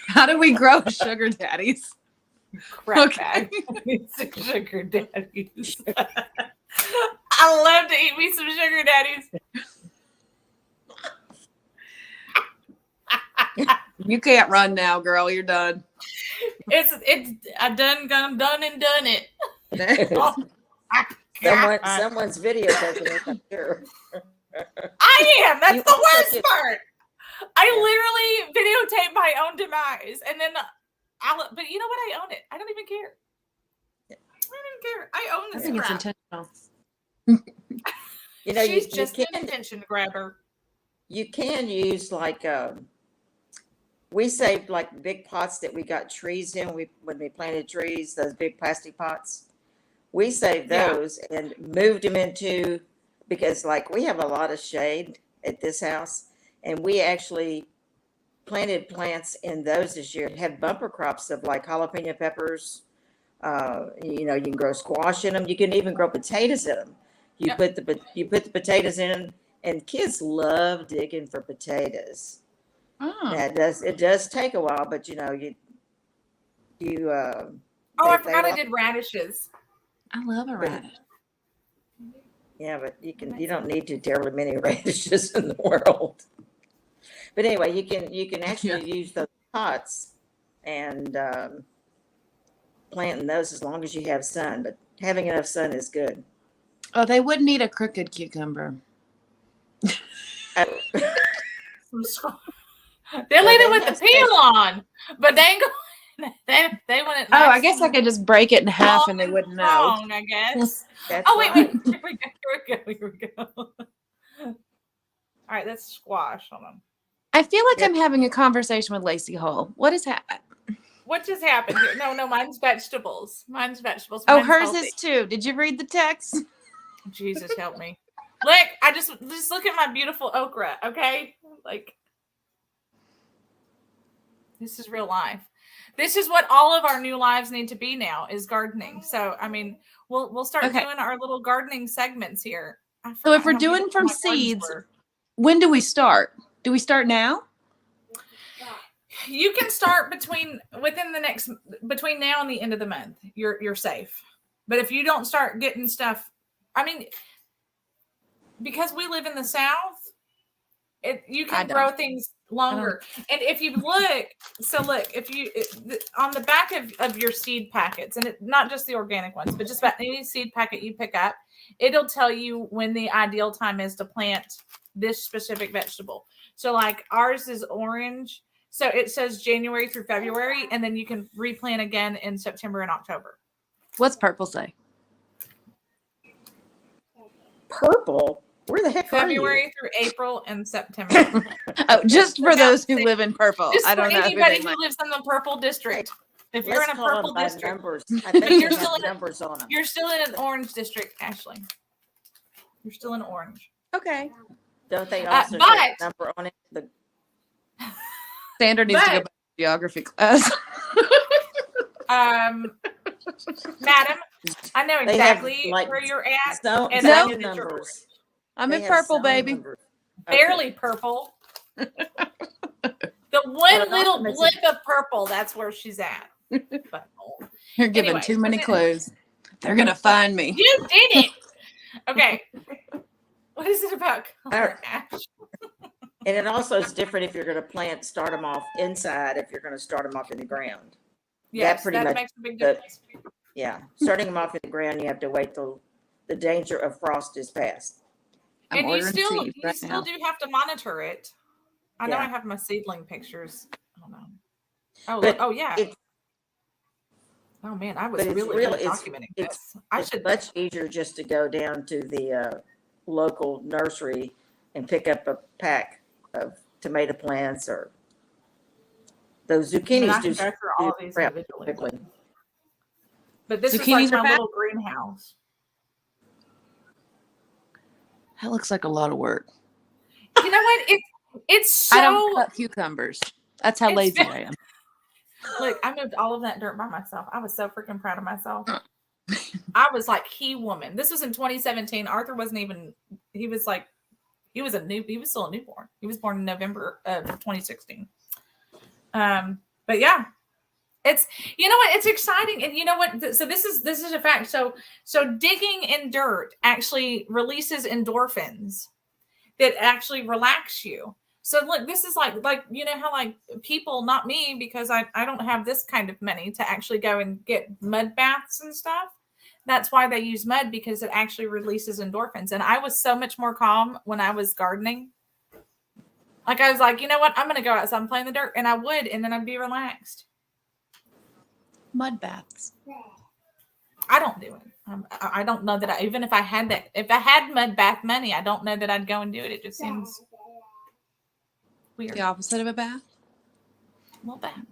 How do we grow sugar daddies? Crap bag. Sugar daddies. I love to eat me some sugar daddies. You can't run now, girl. You're done. I done and done it. Someone's videotaping it, I'm sure. I am. That's the worst part. I literally videotape my own demise, and then but you know what? I own it. I don't even care. I own this. I think it's intentional. She's just an attention grabber. You can use we saved like big pots that we got trees in. When we planted trees, those big plastic pots. We saved those and moved them into, because we have a lot of shade at this house, and we actually planted plants in those this year. Have bumper crops of jalapeno peppers, You know, you can grow squash in them. You can even grow potatoes in them. You put the potatoes in, and kids love digging for potatoes. Oh, It does take a while, but you know, I forgot I did radishes. I love a radish. Yeah, but you don't need too terribly many radishes in the world. But anyway, you can actually use those pots and planting those as long as you have sun. But having enough sun is good. Oh, they wouldn't need a crooked cucumber. They'll leave it with the peel on, but they ain't going. They want it. Oh, I guess I could just break it in half and they wouldn't know. Wrong, I guess. That's Wait. right. Here we go. All right, that's squash. Hold on. I feel like I'm having a conversation with Lacey Hull. What is happening? What just happened here? No, mine's vegetables. Mine's Oh, hers healthy. is too. Did you read the text? Jesus help me. Look, I just look at my beautiful okra, okay? Like, this is real life. This is what all of our new lives need to be now, is gardening. So, I mean, we'll start doing our little gardening segments here. So if we're doing from seeds, when do we start? Do we start now? You can start between now and the end of the month. You're safe. But if you don't start getting stuff, I mean, because we live in the South, you can grow things longer. And if you look, if you on the back of your seed packets, and not just the organic ones, but just about any seed packet you pick up, it'll tell you when the ideal time is to plant this specific vegetable. So like ours is orange. So it says January through February, and then you can replant again in September and October. What's purple say? Purple? Where the heck February through April and September. Oh, just for those who live in purple. Just I don't know. anybody who lives in the purple district. If you're in a purple district, numbers. I think you're still in numbers on them. You're still in an orange district, Ashley. You're still in orange. Okay. Don't they also have a number on it? Sandra needs to go back to geography class. Madam, I know exactly where you're at. And I know numbers. I'm in purple, baby. Okay. Barely purple. The one little blip of purple, that's where she's at. But, You're giving too many clues. They're going to find me. You did it. Okay. What is it about color, Ash? And it also is different if you're going to start them off inside, if you're going to start them off in the ground. Yes, that makes a big difference. Yeah. Starting them off in the ground, you have to wait till the danger of frost is past. And you still do have to monitor it. I know I have my seedling pictures. I don't know. Oh yeah. Oh man, I was really documenting this. It's much easier just to go down to the local nursery and pick up a pack of tomato plants, or those zucchinis do go through all of these quickly. But this is like my little greenhouse. That looks like a lot of work. You know what? It's so. I don't cut cucumbers. That's how lazy I am. Look, I moved all of that dirt by myself. I was so freaking proud of myself. I was like woman. This was in 2017. Arthur wasn't even. He was still a newborn. He was born in November of 2016. But yeah, it's, you know what, it's exciting. And you know what, so this is a fact. So digging in dirt actually releases endorphins that actually relax you. So look, this is like, you know how like people, not me, because I don't have this kind of money to actually go and get mud baths and stuff. That's why they use mud, because it actually releases endorphins. And I was so much more calm when I was gardening. Like I was like, you know what? I'm going to go outside and play in the dirt, and I would, and then I'd be relaxed. Mud baths. I don't do it. I don't know that even if I had mud bath money, I don't know that I'd go and do it. It just seems weird. The opposite of a bath? A little bath.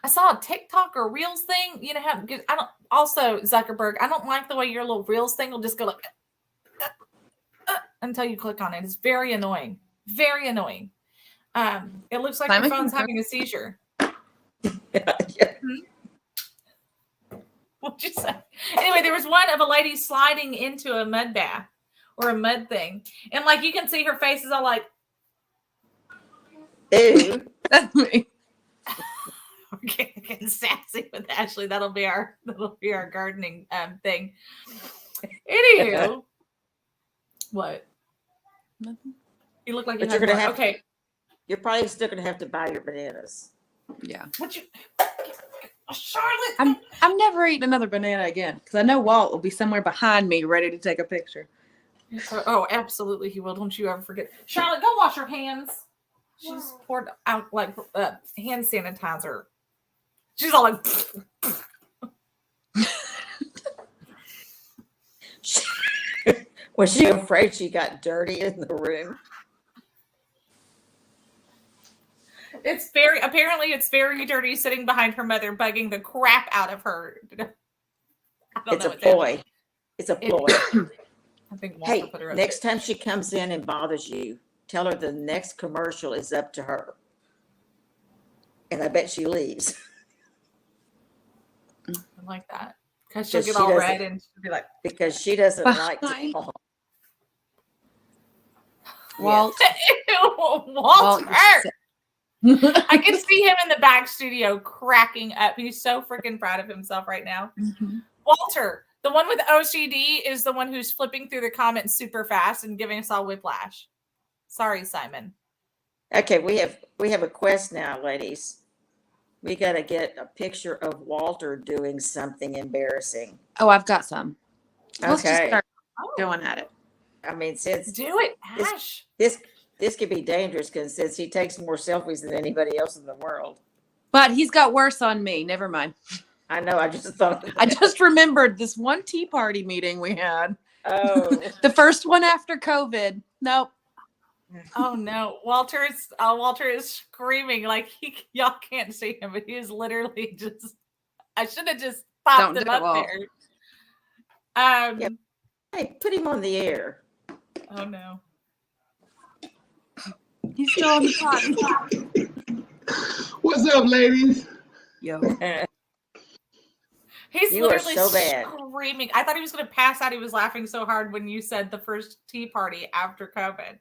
I saw a TikTok or Reels thing. You know how also Zuckerberg, I don't like the way your little Reels thing will just go like until you click on it. It's very annoying. Very annoying. It looks like your phone's having a seizure. What'd you say? Anyway, there was one of a lady sliding into a mud bath or a mud thing. And like you can see her face is all like, Ew. That's me. we're getting sassy with Ashley. That'll be our gardening thing. Anywho. What? Nothing. You look like But you you're have gonna more. have Okay. You're probably still gonna have to buy your bananas. Yeah. What you Charlotte? I'm never eating another banana again because I know Walt will be somewhere behind me ready to take a picture. Oh, absolutely he will. Don't you ever forget. Charlotte, go wash your hands. She's poured out like hand sanitizer. She's all like Was she afraid she got dirty in the room? it's very dirty sitting behind her mother, bugging the crap out of her. It's a ploy. It's a ploy. I think Hey, Walter put her up next time she comes in and bothers you, tell her the next commercial is up to her. And I bet she leaves. I like that. Because she'll Because get she all doesn't- red and she'll be like, Because she doesn't like to Fine. talk. Walt. Walter. I can see him in the back studio cracking up. He's so freaking proud of himself right now. Mhm. Walter, the one with OCD, is the one who's flipping through the comments super fast and giving us all whiplash. Sorry, Simon. Okay, we have a quest now, ladies. We got to get a picture of Walter doing something embarrassing. Oh, I've got some. Let's just Okay. start Oh, going at it. I mean, since do it, Ash. this could be dangerous because since he takes more selfies than anybody else in the world. But he's got worse on me. Never mind. I know. I just thought. I just remembered this one tea party meeting we had. Oh, The first one after COVID. Nope. Oh no, Walter is screaming like y'all can't see him, but he is literally just. I should have just popped Don't him do it, up Walt. there. Yep. Hey, put him on the air. Oh no. He's still on the pot. What's up, ladies? Yo. He's You are literally so bad. screaming. I thought he was going to pass out. He was laughing so hard when you said the first tea party after COVID.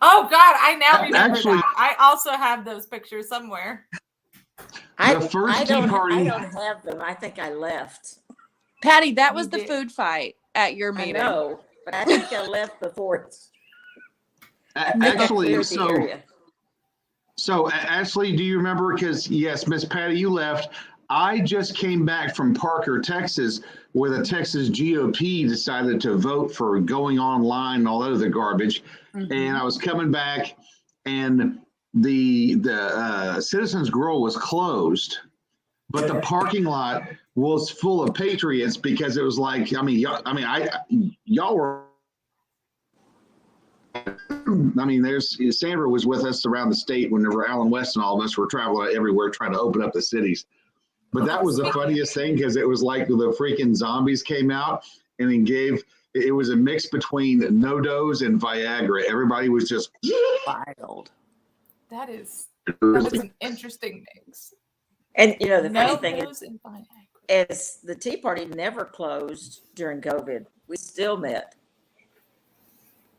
Oh God, I now remember Actually- that. I also have those pictures somewhere. The first tea party- I don't have them. I think I left. Patty, that was You the did. food fight at your I meeting. know, but I think I left before it's Actually, cleared the area. so Ashley, do you remember? Because yes, Miss Patty, you left. I just came back from Parker, Texas, where the Texas GOP decided to vote for going online and all that other garbage. Mhm. And I was coming back, and the Citizens Grill was closed, but the parking lot was full of patriots because it was like, y'all were. I mean, Sandra was with us around the state whenever Alan West and all of us were traveling everywhere trying to open up the cities. But that was the funniest thing because it was like the freaking zombies came out and it was a mix between No-Dose and Viagra. Everybody was just Wild. That is an interesting mix. And you know the funny No thing nose and Viagra. is the tea party never closed during COVID. We still met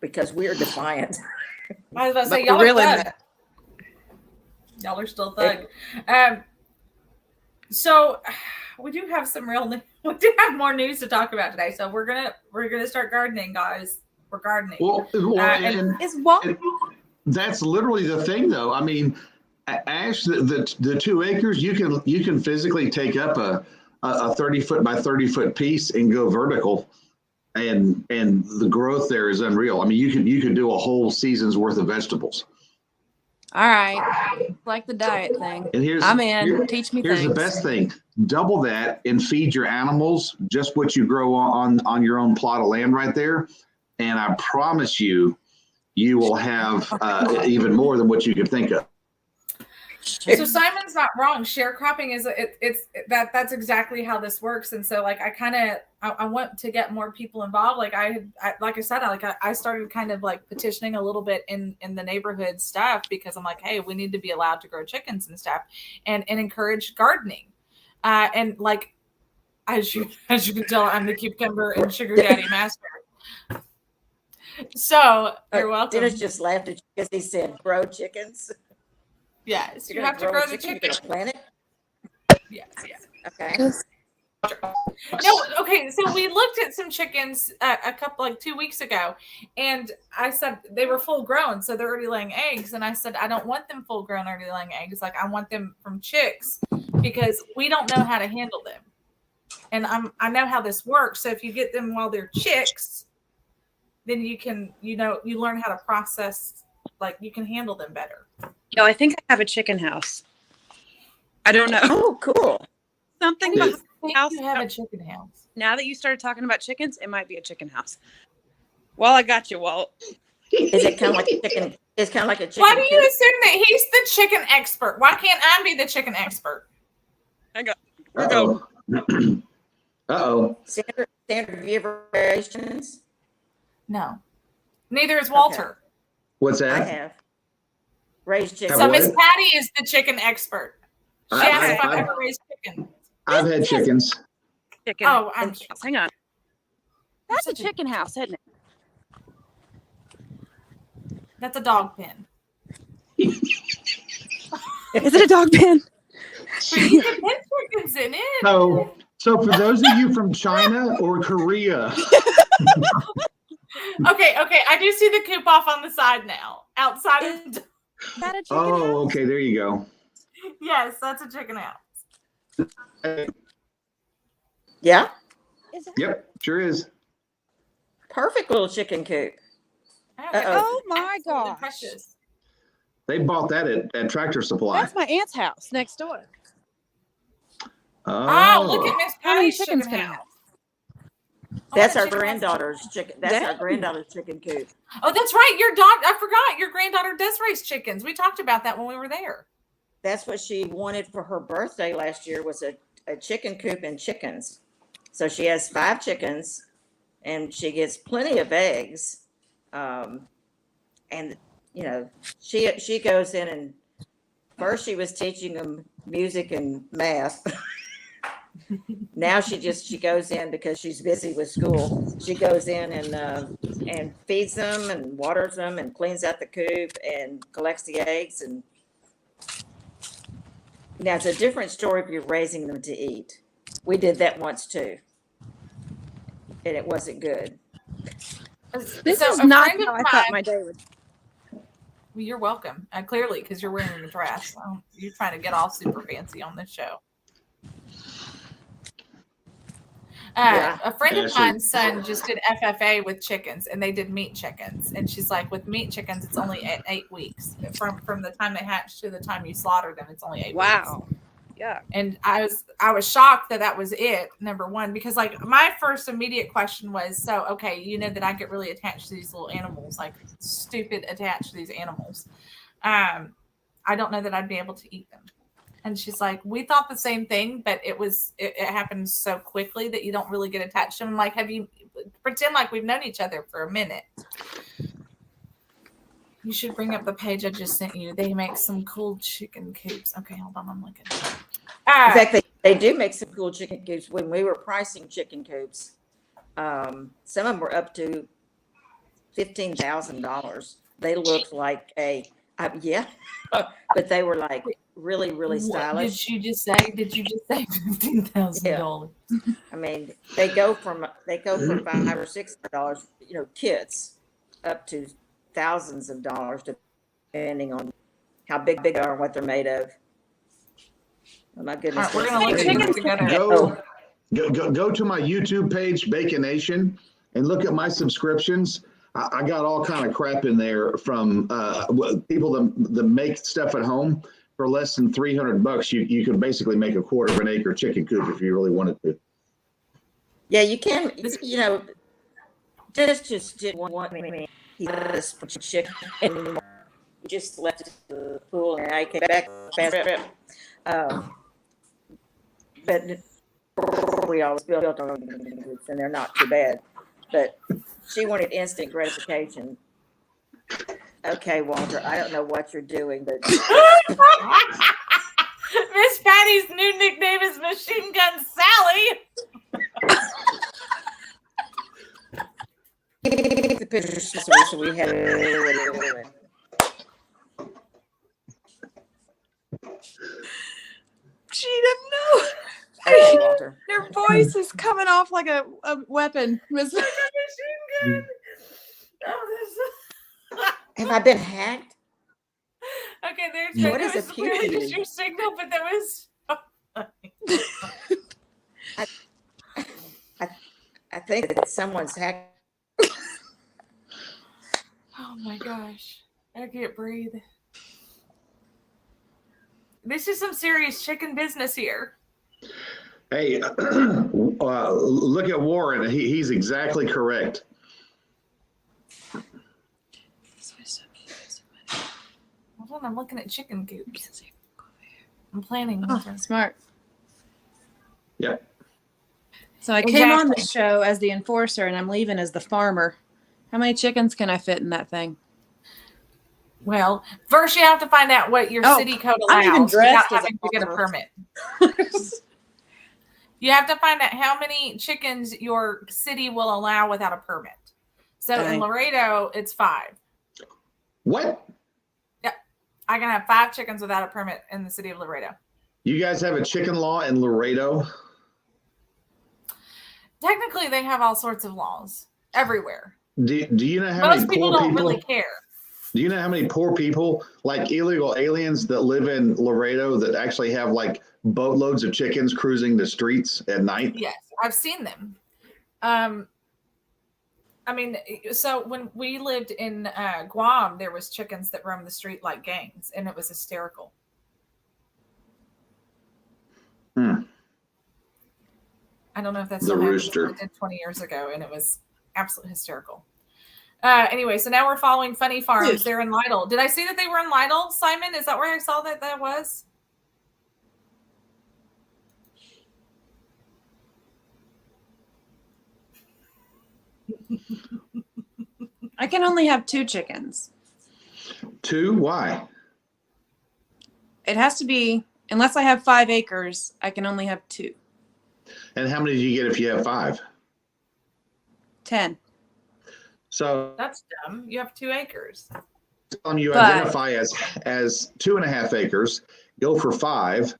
because we are defiant. I was about to say But y'all really are thug. Y'all are still thug. So we do have some we do have more news to talk about today. So we're gonna start gardening, guys. We're gardening. well, and Is Walt? that's literally the thing, though. I mean, Ash, the 2 acres, you can physically take up a 30-foot by 30-foot piece and go vertical, and the growth there is unreal. I mean, you could do a whole season's worth of vegetables. All right. Like the diet thing. And I'm in. Teach me here's things. the best thing: double that and feed your animals just what you grow on your own plot of land right there, and I promise you, you will have even more than what you could think of. So Simon's not wrong. Sharecropping is that's exactly how this works. And so like I want to get more people involved. Like I started kind of like petitioning a little bit in the neighborhood stuff because I'm like, hey, we need to be allowed to grow chickens and stuff and encourage gardening. And like, as you can tell, I'm the cucumber and sugar daddy master. So you're welcome. Dennis just laughed at you because he said grow chickens. Yes, you You're have to gonna grow the chicken. chicken. You're gonna plant it. Yes, yes. Okay. No, okay. So we looked at some chickens a couple, like 2 weeks ago, and I said they were full grown, so they're already laying eggs. And I said I don't want them full grown already laying eggs. Like I want them from chicks because we don't know how to handle them, and I know how this works. So if you get them while they're chicks, then you can you learn how to process. Like you can handle them better. I think I have a chicken house. I don't know. Oh, cool. Something I about think house. you have a chicken house. Now that you started talking about chickens, it might be a chicken house. Well, I got you, Walt. Is it kind of like a chicken? It's kind of like a chicken. Why do you coop? assume that he's the chicken expert? Why can't I be the chicken expert? Uh-oh. Uh-oh. Sandra, have you ever raised chickens? No. Neither is Walter. What's I that? have raised chickens. So Have Miss what? Patty is the chicken expert. She asked if I've ever raised chicken. I've had chickens. Chicken. Oh, I'm Hang on. That's a such a- chicken house, isn't it? That's a dog pen. Is it a dog pen? You can put chickens in it. So for those of you from China or Korea, Okay. I do see the coop off on the side now. Outside of the That a chicken house? okay, there you go. yes, that's a chicken house. Yeah, Is it? Yep, sure is. perfect little chicken coop. Oh my Absolutely gosh. precious. They bought that at Tractor Supply. That's my aunt's house next door. Oh, look at Miss How many Patty's chickens chicken can I house. have? Oh, That's that our chicken house- granddaughter's chicken. That's our Dang. granddaughter's chicken coop. Oh, that's right. I forgot. Your granddaughter does raise chickens. We talked about that when we were there. That's what she wanted for her birthday last year was a chicken coop and chickens. So she has 5 chickens, and she gets plenty of eggs. And she goes in and first she was teaching them music and math. Now she goes in because she's busy with school. She goes in and feeds them and waters them and cleans out the coop and collects the eggs. And now it's a different story if you're raising them to eat. We did that once too, and it wasn't good. This So is a not friend of how I thought my mine- day would. Well, you're welcome. Clearly, because you're wearing a dress. You're trying to get all super fancy on this show. Yeah. A friend of Ashley. mine's son just did FFA with chickens, and they did meat chickens. And she's like, with meat chickens, it's only 8 weeks from the time they hatch to the time you slaughter them. It's only 8 weeks. Wow. Yeah. And I was shocked that was it, number one, because like my first immediate question was, so okay, you know that I get really attached to these little animals, like stupid attached to these animals. I don't know that I'd be able to eat them. And she's like, we thought the same thing, but it happened so quickly that you don't really get attached to them. I'm like, pretend like we've known each other for a minute. You should bring up the page I just sent you. They make some cool chicken coops. Okay, hold on, I'm looking. In fact, they do make some cool chicken coops. When we were pricing chicken coops, some of them were up to $15,000. They looked like but they were like really, really stylish. Did you just say $15,000? I mean, they go from $500 or $600, kits, up to thousands of dollars, depending on how big they are and what they're made of. Oh my goodness! All right, we're gonna look at it together. Go to my YouTube page, Bacon Nation, and look at my subscriptions. I got all kind of crap in there from people that make stuff at home for less than $300. You could basically make a quarter of an acre chicken coop if you really wanted to. Yeah, you can. Dennis just didn't want me. He this chicken anymore. He just left it to the pool, and I came back fast trip. But we always built our own groups, and they're not too bad. But she wanted instant gratification. Okay, Walter, I don't know what you're doing, but Miss Patty's new nickname is Machine Gun Sally. The picture so we have. She didn't know. Okay, Walter. Your voice is coming off like a weapon. Miss. Machine gun. Oh, Have I been hacked? okay, there's What there is was a clearly pew-pew? just your signal, but that was I think that someone's hacked. oh my gosh. I can't breathe. This is some serious chicken business here. Hey, look at Warren. He's exactly correct. Hold on, I'm looking at chicken coops. I'm planning. Oh, smart. Yep. So I came on the show as the enforcer, and I'm leaving as the farmer. How many chickens can I fit in that thing? Well, first you have to find out what your city code I'm even allows without dressed as having a to get a farmer. permit. You have to find out how many chickens your city will allow without a permit. So in Okay. Laredo, it's 5. What? I can have 5 chickens without a permit in the city of Laredo. You guys have a chicken law in Laredo? Technically, they have all sorts of laws everywhere. Do you know how Most many people poor don't people? really care. Do you know how many poor people, like illegal aliens that live in Laredo that actually have like boatloads of chickens cruising the streets at night? Yes, I've seen them. I mean, so when we lived in Guam, there was chickens that roamed the street like gangs, and it was hysterical. Hmm. I don't know if that's The still happening. rooster. I did 20 years ago, and it was absolutely hysterical. Anyway, so now we're following Funny Farms. They're in Lytle. Did I see that they were in Lytle, Simon? Is that where I saw that was? I can only have 2 chickens. 2? Why? It has to be, unless I have 5 acres, I can only have 2. And how many do you get if you have 5? 10. So That's dumb. You have 2 acres. you But- identify as 2.5 acres, go for 5,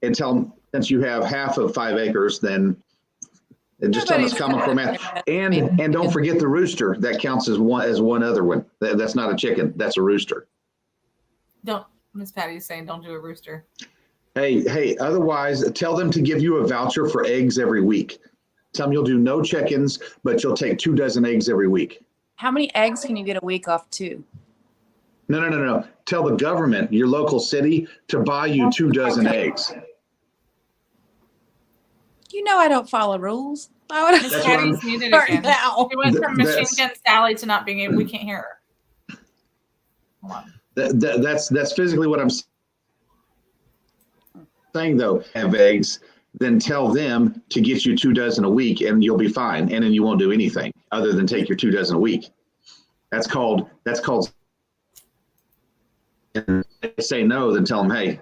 and tell them since you have half of 5 acres, then and just tell them it's common core math. And don't forget the rooster. That counts as one other one. That's not a chicken. That's a rooster. Don't, Miss Patty's saying don't do a rooster. Hey, otherwise tell them to give you a voucher for eggs every week. Tell them you'll do no chickens, but you'll take 2 dozen eggs every week. How many eggs can you get a week off 2? No. Tell the government, your local city, to buy you 2 dozen eggs. You know I don't follow rules. I would Miss That's Patty's what muted start again. now. She went from Machine That's- Gun Sally to not being able. We can't hear her. Hold on. That's physically what I'm saying, though. Have eggs, then tell them to get you 2 dozen a week, and you'll be fine. And then you won't do anything other than take your 2 dozen a week. That's called. And if they say no, then tell them, hey,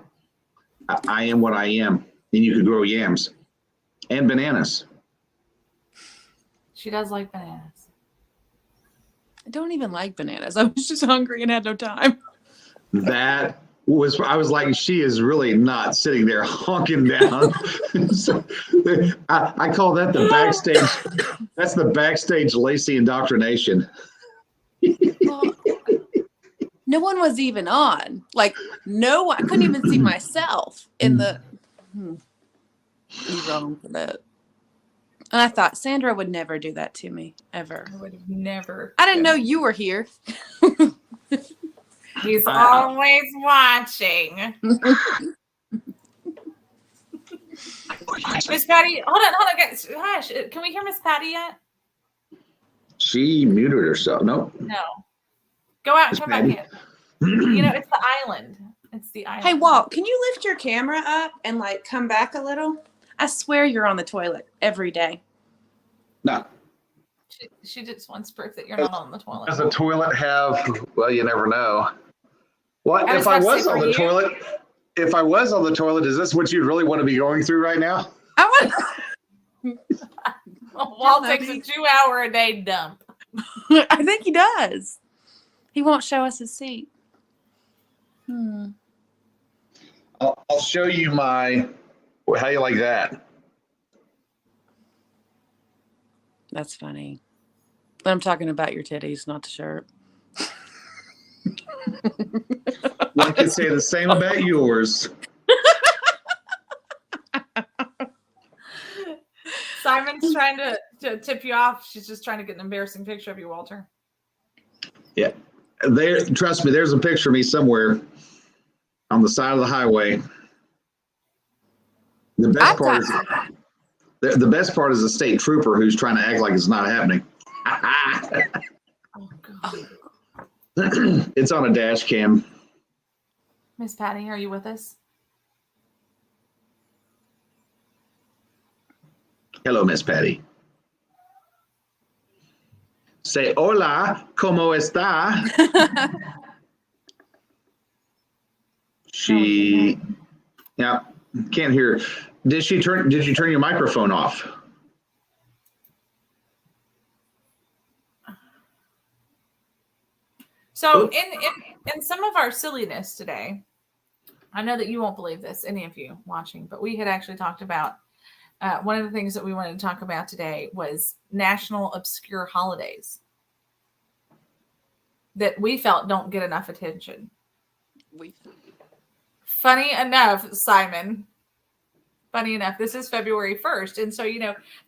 I am what I am, and you could grow yams and bananas. She does like bananas. I don't even like bananas. I was just hungry and had no time. I was like, she is really not sitting there honking down. So, I call that the backstage. That's the backstage Lacey indoctrination. Well, no one was even on. Like, no one. I couldn't even see myself in the. You're wrong for that. And I thought Sandra would never do that to me, ever. I would have never. I didn't know you were here. He's always watching. Miss Patty, hold on, guys. Hush. Can we hear Miss Patty yet? She muted herself. Nope. No. Go out and come back Patty? in. You know, it's the island. It's the island. Hey, Walt, can you lift your camera up and like come back a little? I swear you're on the toilet every day. No. She just wants proof that you're not on the toilet. Does the toilet have? Well, you never know. What I if was I about to was say on for the you- toilet? if I was on the toilet, is this what you'd really want to be going through right now? I Walt takes a 2-hour-a-day dump. I think he does. He won't show us his seat. I'll show you my. How you like that? That's funny. But I'm talking about your titties, not the shirt. One could say the same about yours. Simon's trying to tip you off. She's just trying to get an embarrassing picture of you, Walter. Yeah. There, trust me, there's a picture of me somewhere on the side of the highway. The best part is the best part is a state trooper who's trying to act like it's not happening. Oh, God. It's on a dash cam. Miss Patty, are you with us? Hello, Miss Patty. Say hola, ¿cómo está? She, yeah, can't hear. Did you turn your microphone off? So in some of our silliness today, I know that you won't believe this, any of you watching, but we had actually talked about one of the things that we wanted to talk about today was national obscure holidays that we felt don't get enough attention. Funny enough, Simon, this is February 1st. And so,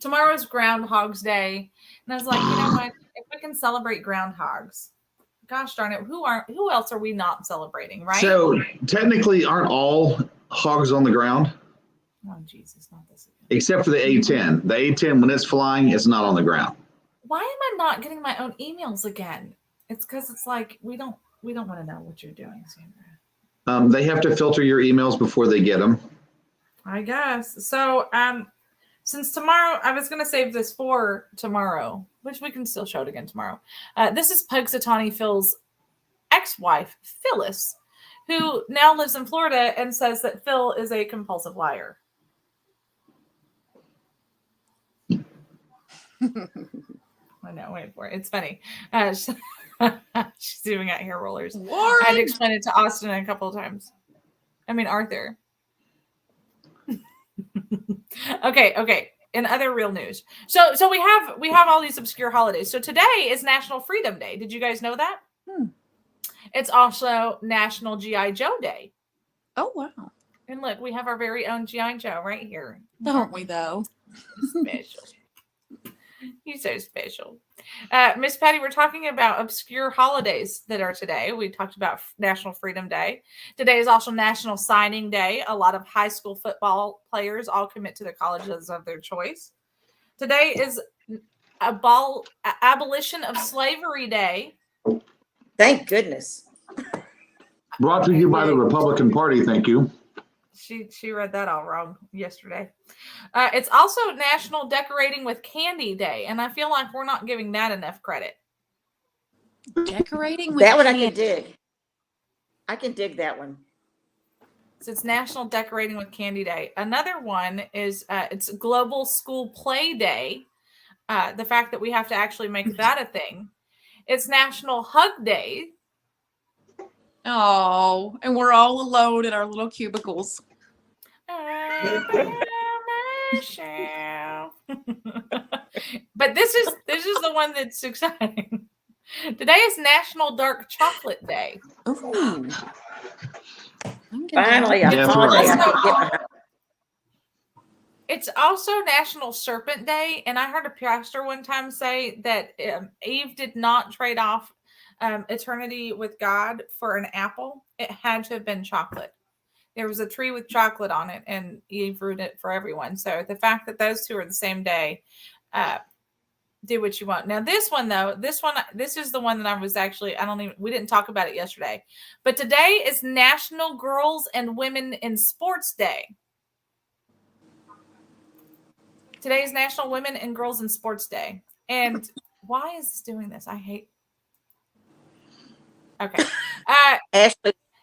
tomorrow's Groundhog's Day. And I was like, you know what? If we can celebrate groundhogs, gosh darn it, who else are we not celebrating, right? So technically, aren't all hogs on the ground? Oh, Jesus, not this again. Except for the A-10. The A-10, when it's flying, it's not on the ground. Why am I not getting my own emails again? It's because it's like we don't want to know what you're doing, Sandra. They have to filter your emails before they get them. I guess. So, since tomorrow, I was going to save this for tomorrow, which we can still show it again tomorrow. This is Pugsatawny Phil's ex-wife, Phyllis, who now lives in Florida and says that Phil is a compulsive liar. I know, wait for it. It's funny. She's even got hair rollers. Warren! I had to explain it to Austin a couple of times. I mean, Arthur. Okay. In other real news. So we have all these obscure holidays. So today is National Freedom Day. Did you guys know that? It's also National G.I. Joe Day. Oh, wow. And look, we have our very own G.I. Joe right here. Don't we, though? Special. He's so special. Miss Patty, we're talking about obscure holidays that are today. We talked about National Freedom Day. Today is also National Signing Day. A lot of high school football players all commit to the colleges of their choice. Today is Abolition of Slavery Day. Thank goodness. Brought to you by the Republican Party, thank you. She read that all wrong yesterday. It's also National Decorating with Candy Day, and I feel like we're not giving that enough credit. Decorating with That one candy. I can dig. I can dig that one. So it's National Decorating with Candy Day. Another one is it's Global School Play Day. The fact that we have to actually make that a thing. It's National Hug Day. Oh, and we're all alone in our little cubicles. But this is the one that's exciting. Today is National Dark Chocolate Day. Ooh. Finally, Yeah, that's right. It's also National Serpent Day, and I heard a pastor one time say that Eve did not trade off eternity with God for an apple. It had to have been chocolate. There was a tree with chocolate on it, and Eve ruined it for everyone. So the fact that those two are the same day, do what you want. Now this one though, this is the one that I was actually, we didn't talk about it yesterday, but today is National Girls and Women in Sports Day. Today is National Women and Girls in Sports Day. And why is this doing this? I hate. Okay.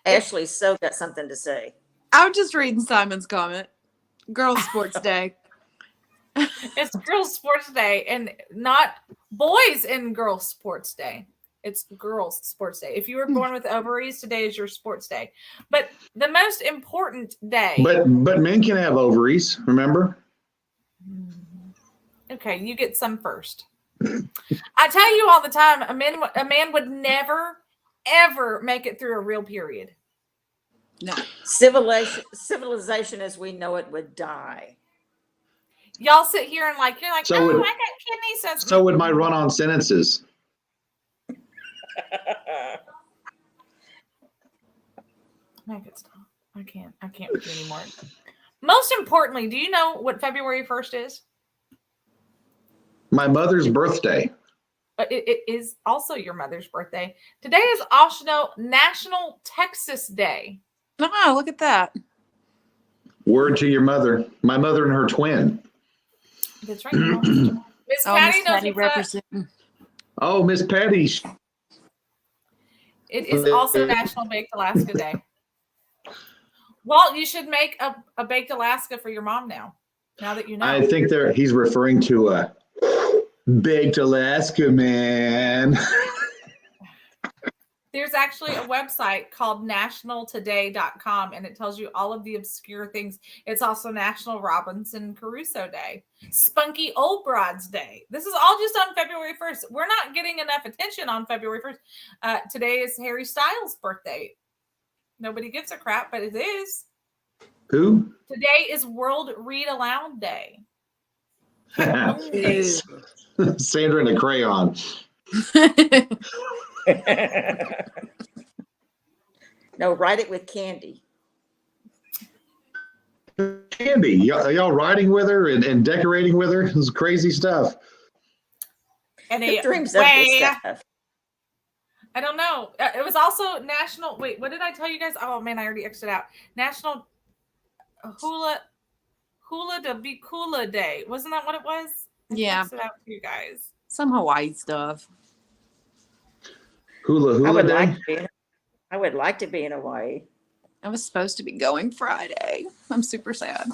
Ashley so got something to say. I'm just reading Simon's comment. Girls Sports Day. It's Girls Sports Day and not Boys and Girls Sports Day. It's Girls Sports Day. If you were born with ovaries, today is your sports day. But the most important day. But men can have ovaries, remember? Okay, you get some first. I tell you all the time, a man would never, ever make it through a real period. No. Civilization as we know it would die. Y'all sit here and you're like, So oh, would- I got kidney stones. So would my run-on sentences. Make it stop. I can't with you anymore. Most importantly, do you know what February 1st is? My mother's birthday. But it is also your mother's birthday. Today is also National Texas Day. Oh, look at that. Word to your mother. My mother and her twin. That's right. Miss Patty knows what's up. representing. Oh, Miss Patty. It is also National Baked Alaska Day. Walt, you should make a baked Alaska for your mom now that you know. I think he's referring to a baked Alaska man. There's actually a website called nationaltoday.com, and it tells you all of the obscure things. It's also National Robinson Crusoe Day, Spunky Old Broads Day. This is all just on February 1st. We're not getting enough attention on February 1st. Today is Harry Styles' birthday. Nobody gives a crap, but it is. Who? Today is World Read Aloud Day. Sandra and a crayon. No, write it with candy. Candy. Are y'all riding with her and decorating with her? This is crazy stuff. And Who dreams of this stuff? I don't know. It was also National. Wait, what did I tell you guys? Oh man, I already X'd it out. National Hula to be Coola Day. Wasn't that what it was? Yeah. X'd it out to you guys. Some Hawaii stuff. Hula Day. I would like to be in Hawaii. I was supposed to be going Friday. I'm super sad.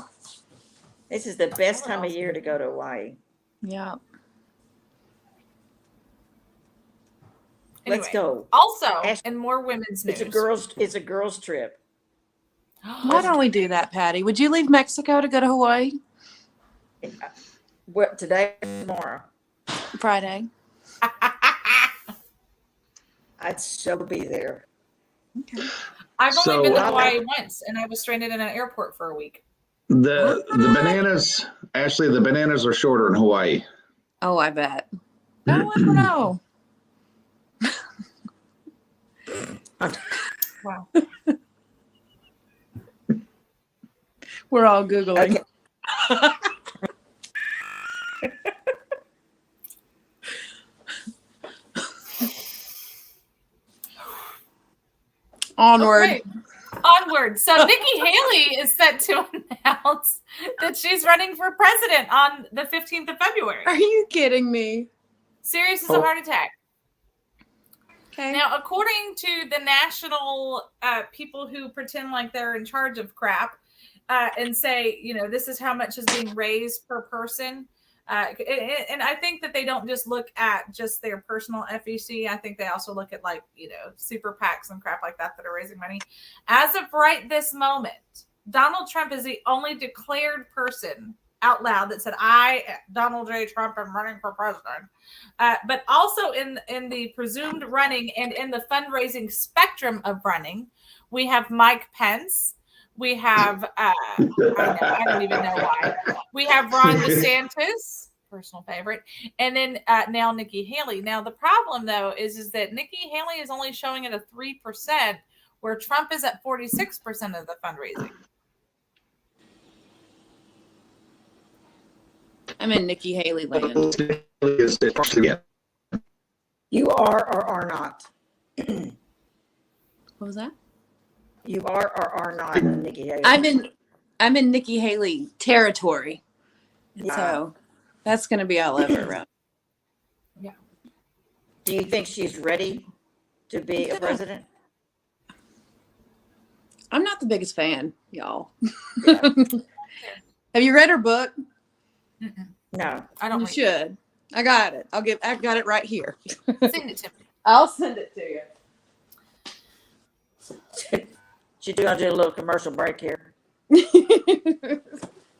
This is the best time of year to go to Hawaii. Yeah. Anyway, Let's go. Also, Ash- and more women's news. It's a girls trip. Why don't we do that, Patty? Would you leave Mexico to go to Hawaii What today or tomorrow? Friday? I'd so be there. Okay. I've only So- been to Hawaii once, and I was stranded in an airport for a week. The bananas, Ashley, the bananas are shorter in Hawaii. Oh, I bet. Oh, I don't know. Wow. We're all Googling. Okay. Onward. Okay. Onward. So Nikki Haley is set to announce that she's running for president on the 15th of February. Are you kidding me? Serious as a heart attack. Okay. Now, according to the national people who pretend like they're in charge of crap and say, this is how much is being raised per person. And I think that they don't just look at just their personal FEC. I think they also look at super PACs and crap like that are raising money. As of right this moment, Donald Trump is the only declared person out loud that said, I, Donald J. Trump, am running for president. But also in the presumed running and in the fundraising spectrum of running, we have Mike Pence. We have, I don't even know why. We have Ron DeSantis, personal favorite, and then now Nikki Haley. Now, the problem, though, is that Nikki Haley is only showing at a 3%, where Trump is at 46% of the fundraising. I'm in Nikki Haley land. You are or are not. What was that? You are or are not Nikki Haley. I'm in Nikki Haley territory. Yeah. So that's gonna be all over around. Yeah. Do you think she's ready to be a president? I'm not the biggest fan. y'all. Yeah. Have you read her book? Mm-mm. No. I don't You read. should. I got it. I got it right here. Send it to me. I'll send it to you. She do a little commercial break here. Let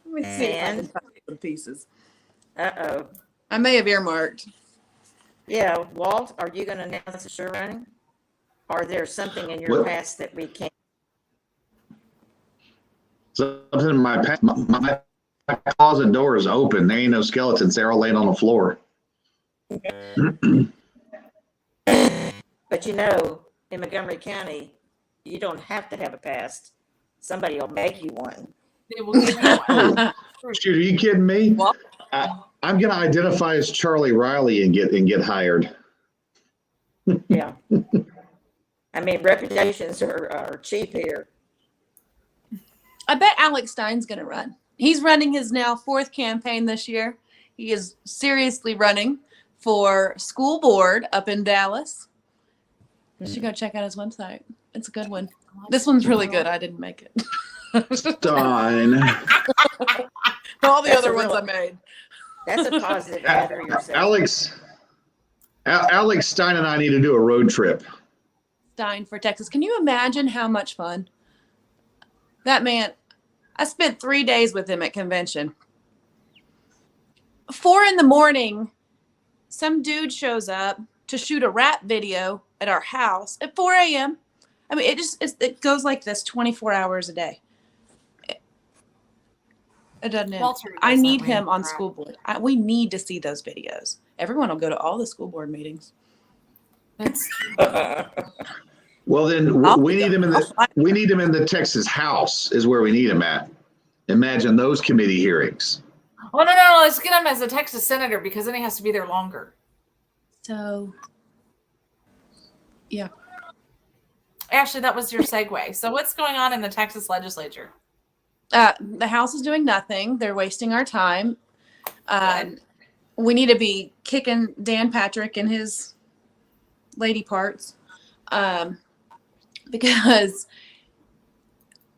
me see if I can And find some pieces. uh-oh. I may have earmarked. Yeah, Walt, are you gonna announce that you're running? Or there's something in your Well- past that we can't? Something in my past, my closet door is open. There ain't no skeletons. They're all laying on the floor. But you know, in Montgomery County, you don't have to have a past. Somebody will make you one. They will give you one. Shoot, are you kidding me? What? I'm gonna identify as Charlie Riley and get hired. Yeah. I mean, reputations are cheap here. I bet Alex Stein's going to run. He's running his now 4th campaign this year. He is seriously running for school board up in Dallas. You should go check out his website. It's a good one. This one's really good. I didn't make it. Stein. All the That's other a ones real- I made. That's a positive ad for yourself. Alex Stein and I need to do a road trip. Stein for Texas. Can you imagine how much fun? That man, I spent 3 days with him at convention. 4 a.m, some dude shows up to shoot a rap video at our house at 4 a.m. I mean, it goes like this 24 hours a day. It doesn't end. Walter I does need that him way. on school board. We need to see those videos. Everyone will go to all the school board meetings. That's Well, then I'll we be need him in there. the Texas House is where we need him at. Imagine those committee hearings. Oh no! Let's get him as a Texas senator because then he has to be there longer. So, yeah. Actually, that was your segue. So, what's going on in the Texas legislature? The House is doing nothing. They're wasting our time. We need to be kicking Dan Patrick in his lady parts because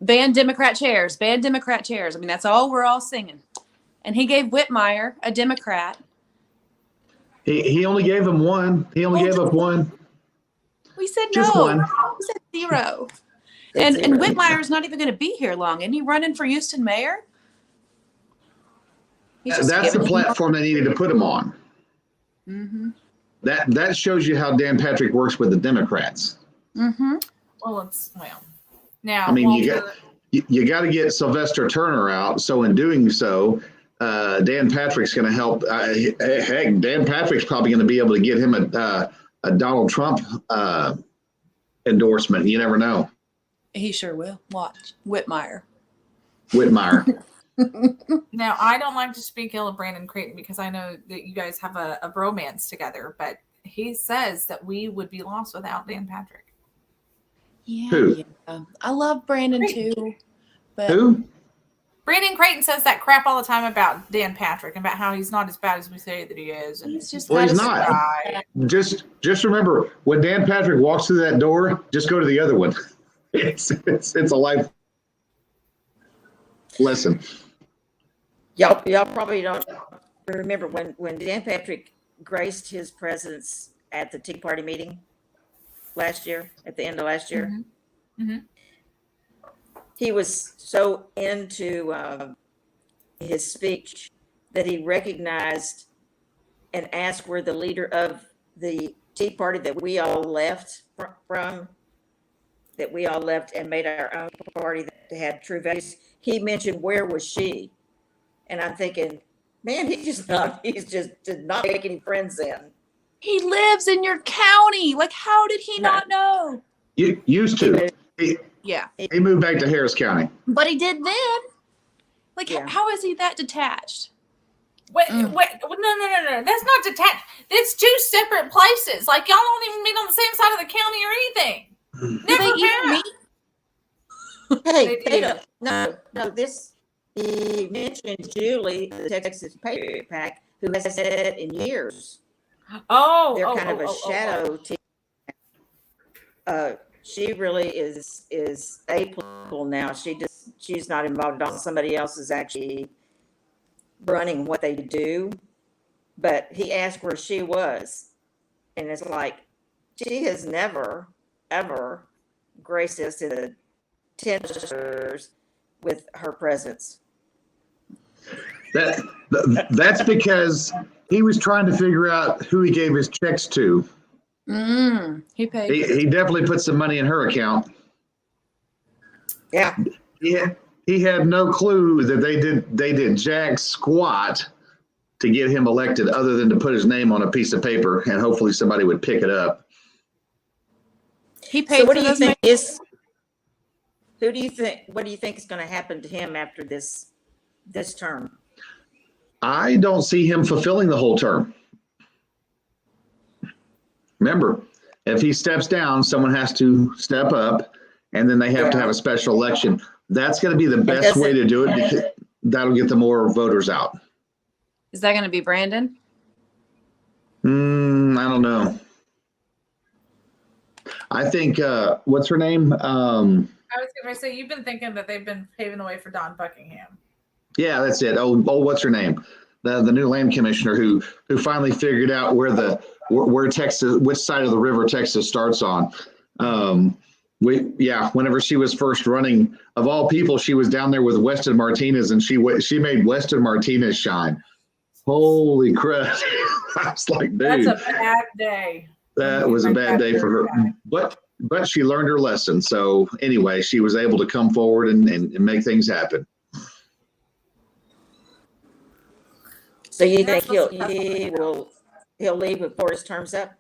ban Democrat chairs, ban Democrat chairs. I mean, that's all we're all singing. And he gave Whitmire, a Democrat. He only gave him one. He only gave up one. We said Just no. one. We said 0. And Whitmire's not even going to be here long. Isn't he running for Houston mayor? He's just That's the giving- platform they needed to put him on. Mm-hmm. That shows you how Dan Patrick works with the Democrats. Mm-hmm. Well, now. I mean, Walter, you got to get Sylvester Turner out. So in doing so, Dan Patrick's going to help. Heck, Dan Patrick's probably going to be able to get him a Donald Trump endorsement. You never know. He sure will. Watch. Whitmire. Whitmire. Now, I don't like to speak ill of Brandon Creighton because I know that you guys have a bromance together, but he says that we would be lost without Dan Patrick. Yeah. Who? Yeah. I love Brandon too. But Who? Brandon Creighton says that crap all the time about Dan Patrick and about how he's not as bad as we say that he is. And he's just Well, he's got not. a- Just remember when Dan Patrick walks through that door, just go to the other one. It's a life lesson. Y'all probably don't remember when Dan Patrick graced his presence at the Tea Party meeting last year, at the end of last year. Mhm. Mhm. He was so into his speech that he recognized and asked where the leader of the Tea Party that we all left from, that we all left and made our own party that had true values. He mentioned where was she, and I'm thinking, man, he's just did not make any friends then. He lives in your county. Like, how did he No. not know? You used to. Yeah. He moved back to Harris County. But he did then. Like, Yeah. how is he that detached? Wait, no. That's not detached. It's two separate places. Like, y'all don't even meet on the same side of the county or anything. Do Never they even have. meet? Hey, They they do. don't, no, this, he mentioned Julie, the Texas Patriot PAC, who has said it in years. Oh, They're kind of a shadow team. She really is apolitical now. She she's not involved at all. Somebody else is actually running what they do. But he asked where she was. And it's like, she has never, ever graced us in the 10 years with her presence. That's because he was trying to figure out who he gave his checks to. He paid. He definitely put some money in her account. Yeah. He had no clue that they did jack squat to get him elected, other than to put his name on a piece of paper and hopefully somebody would pick it up. He paid. So what for do you those think is? Who do you think? What do you think is going to happen to him after this term? I don't see him fulfilling the whole term. Remember, if he steps down, someone has to step up, and then they have to have a special election. That's going to be the best way to do it, because that'll get the more voters out. Is that going to be Brandon? I don't know. I think, what's her name? I was going to say, you've been thinking that they've been paving the way for Don Buckingham. Yeah, that's it. Oh, what's her name? The new land commissioner who finally figured out where Texas, which side of the river Texas starts on. Whenever she was first running, of all people, she was down there with Weston Martinez, and she made Weston Martinez shine. Holy crap! I was like, dude, that's a bad day. That was a bad day for her. But she learned her lesson. So anyway, she was able to come forward and make things happen. So you think he'll leave before his term's up?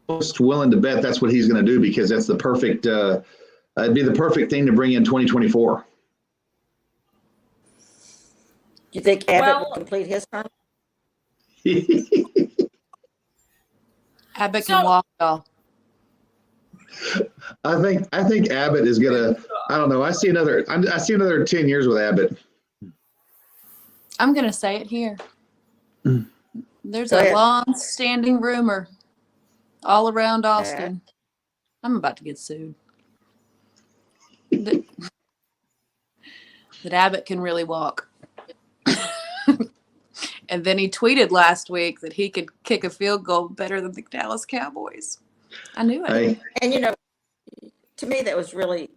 Most willing to bet that's what he's going to do, because that's the perfect. It'd be the perfect thing to bring in 2024. You think Abbott will complete his term? Abbott can walk, y'all. I think Abbott is gonna. I don't know. I see another 10 years with Abbott. I'm gonna say it here. There's a long-standing rumor all around Austin. I'm about to get sued. That Abbott can really walk. And then he tweeted last week that he could kick a field goal better than the Dallas Cowboys. I knew it. Hey. And to me, that was really,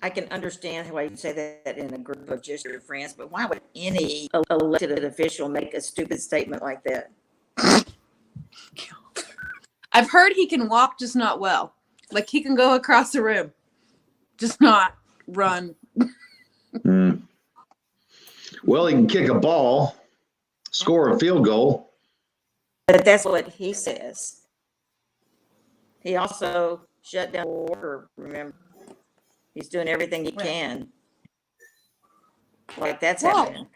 I can understand why you say that in a group of just your friends, but why would any elected official make a stupid statement like that? I've heard he can walk, just not well. Like he can go across the room, just not run. Well, he can kick a ball, score a field goal. But that's what he says. He also shut down water, remember? He's doing everything he can. Like that's happening.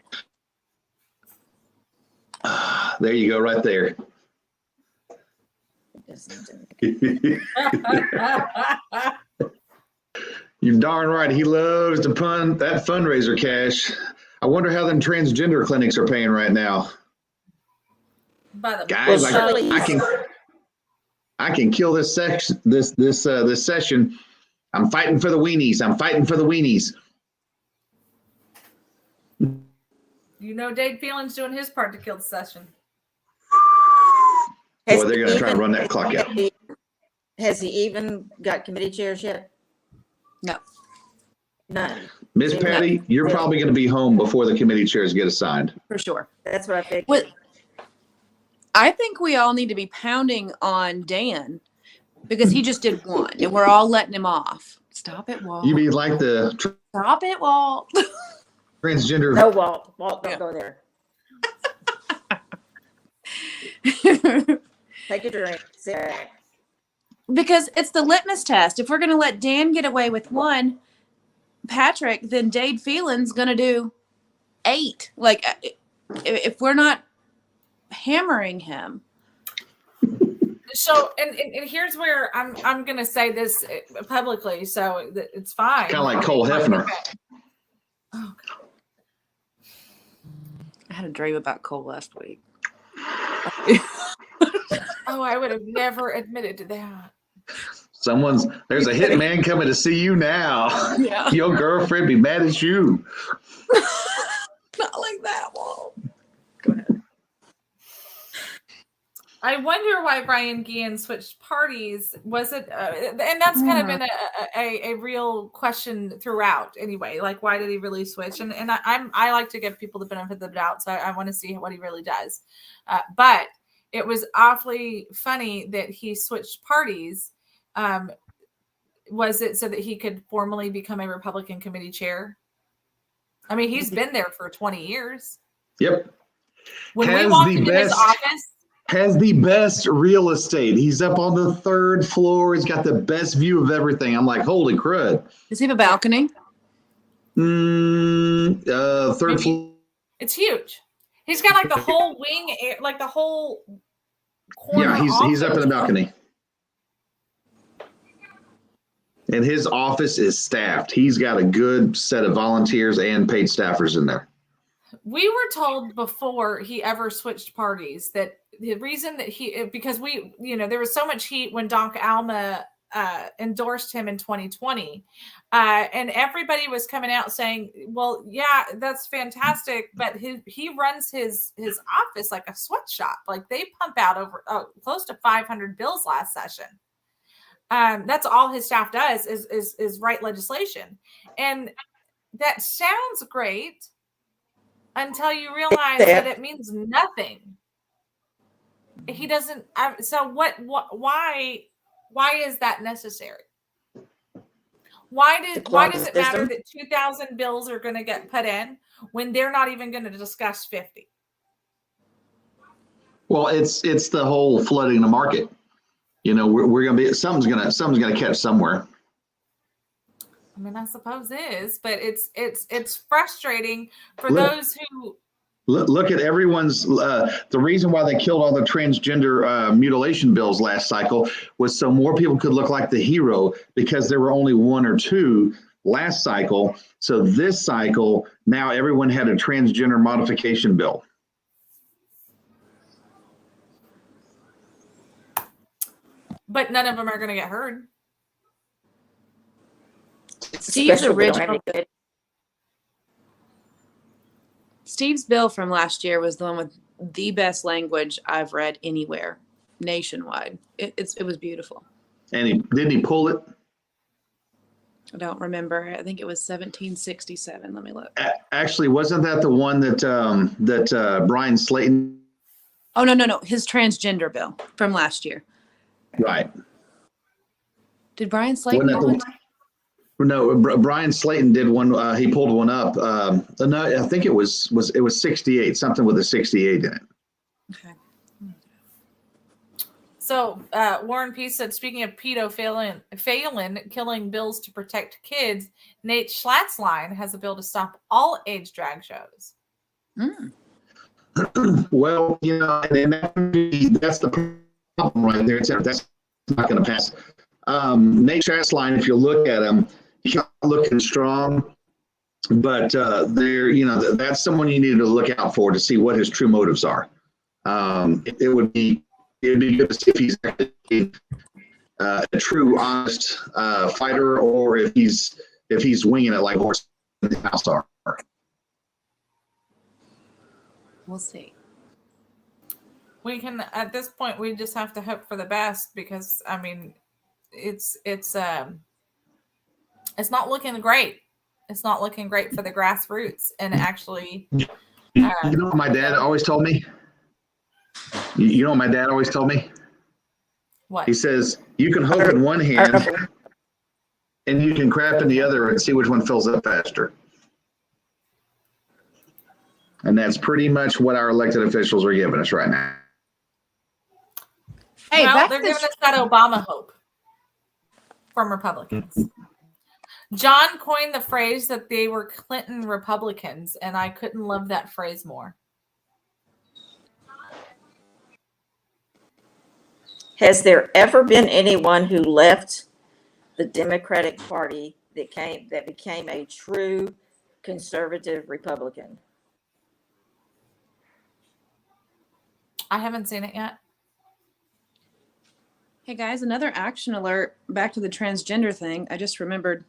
There you go, right there. You're darn right. He loves to pun that fundraiser cash. I wonder how them transgender clinics are paying right now. Guys, I can kill this session. I'm fighting for the weenies. I'm fighting for the weenies. Dave Phelan's doing his part to kill the session. Boy, they're going to try and run that clock out. Has he even got committee chairs yet? No. None. Ms. Patty, you're probably going to be home before the committee chairs get assigned. For sure. That's what I figured. I think we all need to be pounding on Dan because he just did one and we're all letting him off. Stop it, Walt. You mean like the Stop it, Walt. transgender? No, Walt. Walt, don't go there. Take a drink. Sit back. Because it's the litmus test. If we're going to let Dan get away with one, Patrick, then Dade Phelan's going to do 8. Like, if we're not hammering him. So, and here's where I'm going to say this publicly, so it's fine. Kind of like Cole Hefner. Oh, I had a dream about Cole last week. I would have never admitted to that. There's a hitman coming to see you now. Yeah. Your girlfriend be mad at you. Not like that. Whoa. Go ahead. I wonder why Brian Guillen switched parties. Was it, and that's kind of been a real question throughout. Anyway, like why did he really switch? And I like to give people the benefit of the doubt, so I want to see what he really does. But it was awfully funny that he switched parties. Was it so that he could formally become a Republican committee chair? I mean, he's been there for 20 years. Yep. When we walked into his office. Has the best real estate. He's up on the 3rd floor. He's got the best view of everything. I'm like, holy crud. Does he have a balcony? 3rd floor. It's huge. He's got like the whole wing, like the whole corner. Yeah, he's up in the balcony. And his office is staffed. He's got a good set of volunteers and paid staffers in there. We were told before he ever switched parties that the reason that because there was so much heat when Doc Alma endorsed him in 2020. And everybody was coming out saying, well, yeah, that's fantastic. But he runs his office like a sweatshop. Like they pump out over close to 500 bills last session. That's all his staff does is write legislation. And that sounds great until you realize that it means nothing. He doesn't. So why is that necessary? Why does it matter that 2,000 bills are going to get put in when they're not even going to discuss 50? Well, it's the whole flooding the market. We're going to be something's going to catch somewhere. I mean, I suppose it is, but it's frustrating for those who look at everyone's. The reason why they killed all the transgender mutilation bills last cycle was so more people could look like the hero, because there were only 1 or 2 last cycle. So this cycle, now everyone had a transgender modification bill. But none of them are going to get heard. Steve's bill from last year was the one with the best language I've read anywhere nationwide. It was beautiful. And didn't he pull it? I don't remember. I think it was 1767. Let me look. Actually, wasn't that the one that Brian Slayton? Oh, no. His transgender bill from last year. Right. Did Brian Slayton? No, Brian Slayton did one. He pulled one up. No, I think it was 68, something with a 68 in it. Okay. So Warren Peace said, speaking of Phelan killing bills to protect kids, Nate Schlatzline has a bill to stop all age drag shows. Mm. Well, and that's the problem right there. That's not going to pass. Nate Schlatzline, if you look at him, he's not looking strong, but that's someone you need to look out for to see what his true motives are. It would be good to see if he's actually a true, honest fighter, or if he's winging it like horse in the house are. We'll see. We can, at this point, we just have to hope for the best, because I mean, it's not looking great. It's not looking great for the grassroots. And actually, you know what my dad always told me? You know what my dad always told me? What? He says, you can hope in one hand and you can crap in the other and see which one fills up faster. And that's pretty much what our elected officials are giving us right now. Hey, well, they're giving us that Obama hope from Republicans. John coined the phrase that they were Clinton Republicans, and I couldn't love that phrase more. Has there ever been anyone who left the Democratic Party that became a true conservative Republican? I haven't seen it yet. Hey guys, another action alert. Back to the transgender thing. I just remembered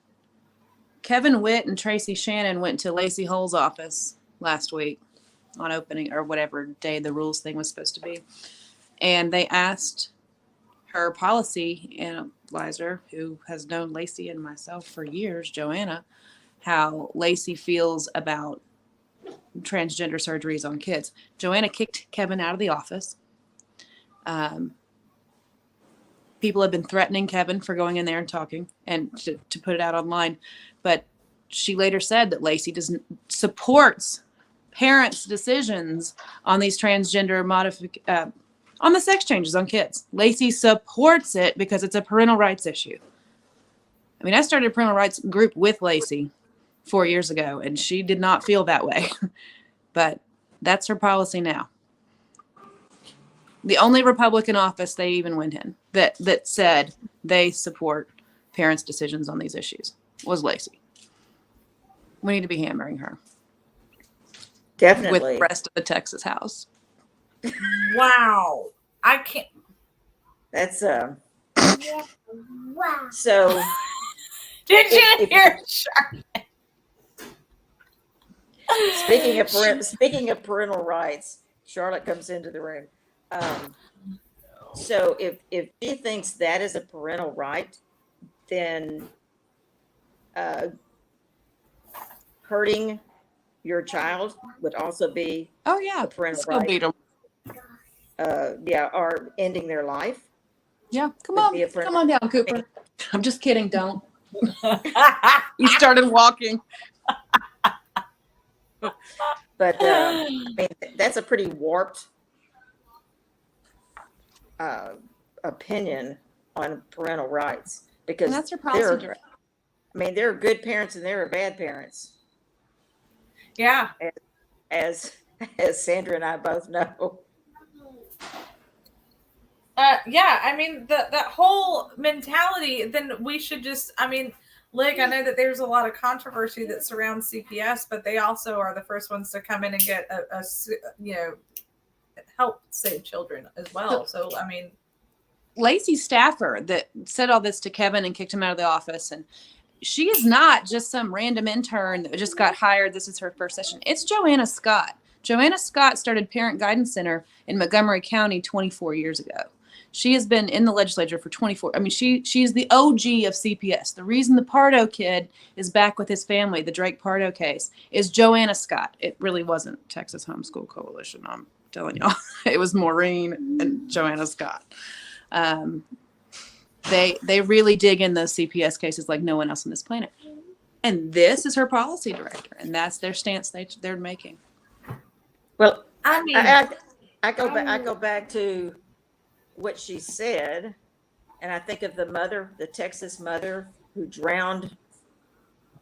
Kevin Witt and Tracy Shannon went to Lacey Hull's office last week on opening or whatever day the rules thing was supposed to be. And they asked her policy analyzer, who has known Lacey and myself for years, Joanna, how Lacey feels about transgender surgeries on kids. Joanna kicked Kevin out of the office. People have been threatening Kevin for going in there and talking and to put it out online. But she later said that Lacey supports parents' decisions on these transgender on the sex changes on kids. Lacey supports it because it's a parental rights issue. I mean, I started a parental rights group with Lacey 4 years ago, and she did not feel that way. But that's her policy now. The only Republican office they even went in that said they support parents' decisions on these issues was Lacey. We need to be hammering her. Definitely. With the rest of the Texas House. Wow. I can't. That's Wow. so. Did you hear Charlotte? Speaking of parental rights, Charlotte comes into the room. So if she thinks that is a parental right, then hurting your child would also be Oh yeah, a parental still right. beat them. Or ending their life. Yeah, come Would be a on, parental- come on down, Cooper. I'm just kidding. Don't. He started walking. But I mean, that's a pretty warped opinion on parental rights because And that's her policy director. I mean, there are good parents and there are bad parents, Yeah. as Sandra and I both know. Yeah, I mean, that whole mentality, then we should just, I mean, Lick, I know that there's a lot of controversy that surrounds CPS, but they also are the first ones to come in and get help save children as well. So, I mean, Lacey's staffer that said all this to Kevin and kicked him out of the office, and she is not just some random intern that just got hired. This is her first session. It's Joanna Scott. Joanna Scott started Parent Guidance Center in Montgomery County 24 years ago. She has been in the legislature for 24. I mean, she's the OG of CPS. The reason the Pardo kid is back with his family, the Drake Pardo case, is Joanna Scott. It really wasn't Texas Homeschool Coalition. I'm telling y'all, it was Maureen and Joanna Scott. They really dig in those CPS cases like no one else on this planet. And this is her policy director, and that's their stance they're making. Well, I mean, I go back to what she said, and I think of the Texas mother who drowned.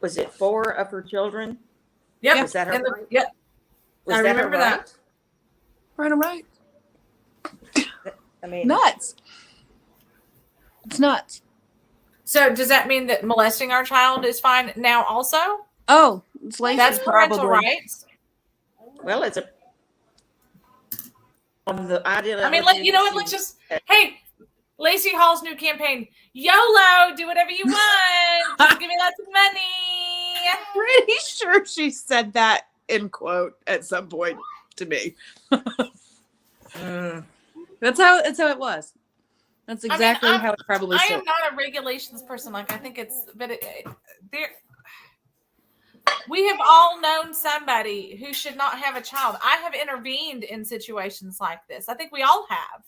Was it 4 of her children? yep. Was that her right? Yep. Was I that her remember that. Right. I mean, Nuts. It's nuts. So does that mean that molesting our child is fine now also? Oh, it's Lacey. That's parental rights. well, it's on the ideal. I mean, let's just, hey, Lacey Hall's new campaign, YOLO, do whatever you want. Just give me lots of money. Pretty sure she said that in quote at some point to me. That's how it was. That's exactly how it probably I said. am not a regulations person. Like, I think we have all known somebody who should not have a child. I have intervened in situations like this. I think we all have.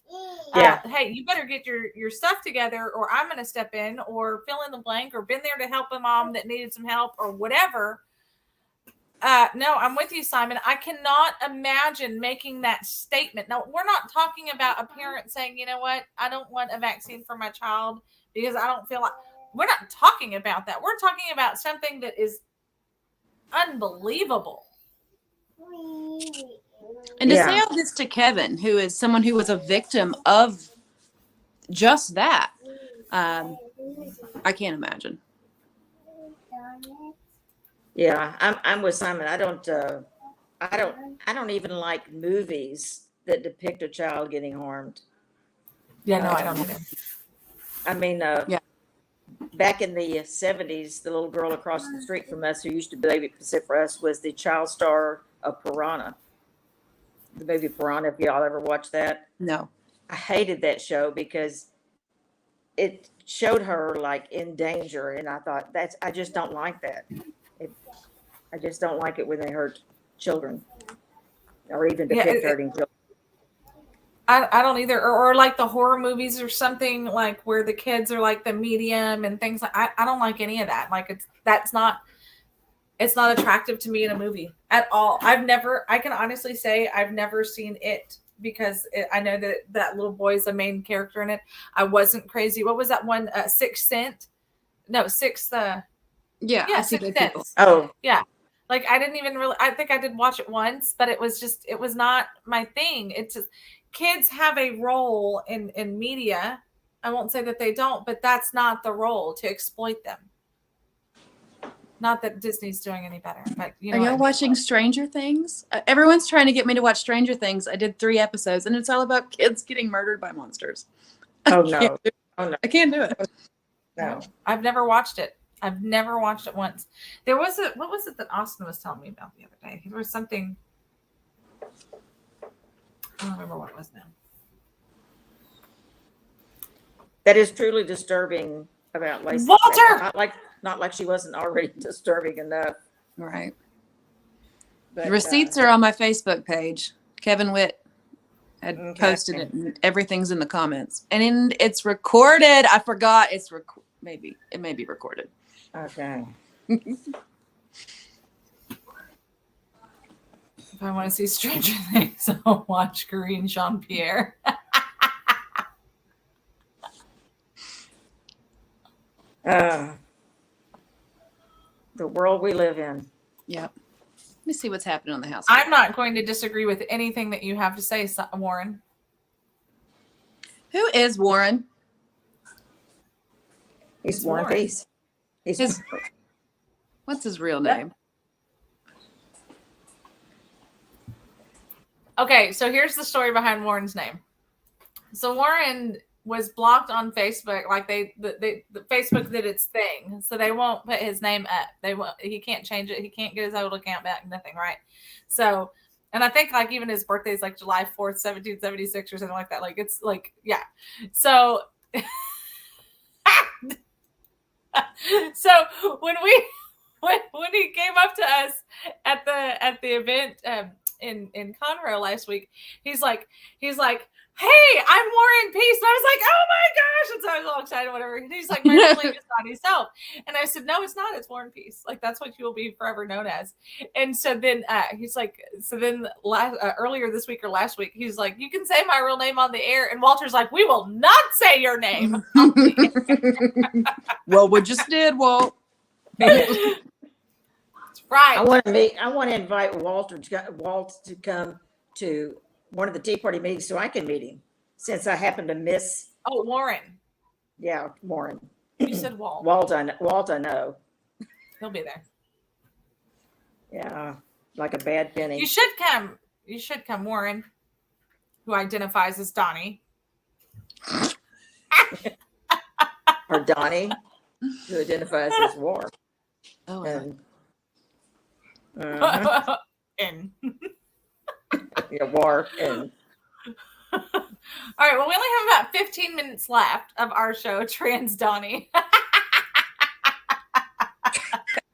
Yeah. Hey, you better get your stuff together, or I'm going to step in, or fill in the blank, or been there to help a mom that needed some help, or whatever. No, I'm with you, Simon. I cannot imagine making that statement. Now, we're not talking about a parent saying, you know what, I don't want a vaccine for my child because I don't feel like. We're not talking about that. We're talking about something that is unbelievable. And to say all this to Kevin, who is someone who was a victim of just that, I can't imagine. Yeah, I'm with Simon. I don't even like movies that depict a child getting harmed. Yeah, no, I don't either. I mean, Yeah. back in the 70s, the little girl across the street from us who used to babysit for us was the child star of Piranha. The movie Piranha, if y'all ever watched that. No. I hated that show because it showed her like in danger, and I thought I just don't like that. I just don't like it when they hurt children or even depict hurting children. I don't either, or like the horror movies or something like where the kids are like the medium and things like. I don't like any of that. Like it's not attractive to me in a movie at all. I can honestly say I've never seen it because I know that little boy's the main character in it. I wasn't crazy. What was that one? Sixth Sense? No, Sixth. Yeah, Sixth Sense. Oh, yeah. Like I didn't even really. I think I did watch it once, but it was not my thing. It's just kids have a role in media. I won't say that they don't, but that's not the role to exploit them. Not that Disney's doing any better, but Are y'all watching Stranger Things? Everyone's trying to get me to watch Stranger Things. I did 3 episodes, and it's all about kids getting murdered by monsters. Oh no! I can't do it. No, I've never watched it. I've never watched it once. There was what was it that Austin was telling me about the other day? There was something. I don't remember what it was now. that is truly disturbing about Lacey. Walter! Not like she wasn't already disturbing enough. Right. But, The receipts are on my Facebook page. Kevin Witt had posted it, and everything's in the comments. And it's recorded. I forgot it may be recorded. Okay. If I want to see Stranger Things, I'll watch Corinne Jean-Pierre. The world we live in. Yep. Let me see what's happening on the house. I'm not going to disagree with anything that you have to say, Warren. Who is Warren? He's Warren Peace. What's his real name? Okay, so here's the story behind Warren's name. So Warren was blocked on Facebook. Like the Facebook did its thing, so they won't put his name up. He can't change it. He can't get his old account back. Nothing, right? So, and I think like even his birthday is like July 4th, 1776 or something like that. Like it's like yeah. So, so when he came up to us at the event in Conroe last week, he's like, hey, I'm Warren Peace. And I was like, oh my gosh. And so I was all excited, whatever. And he's like, my real name is not himself. And I said, no, it's not. It's Warren Peace. Like, that's what you will be forever known as. And so then he's like, earlier this week or last week, he's like, you can say my real name on the air. And Walter's like, we will not say your name. Well, we just did, Walt. Right. I want to invite Walt to come to one of the Tea Party meetings so I can meet him, since I happen to miss. Oh, Warren. Yeah, Warren. You said Walt. Walt, I know. He'll be there. Yeah, like a bad penny. You should come. You should come, Warren, who identifies as Donnie. Or Donnie, who identifies as War. Oh, And And yeah, War and. all right. Well, we only have about 15 minutes left of our show, Trans Donnie.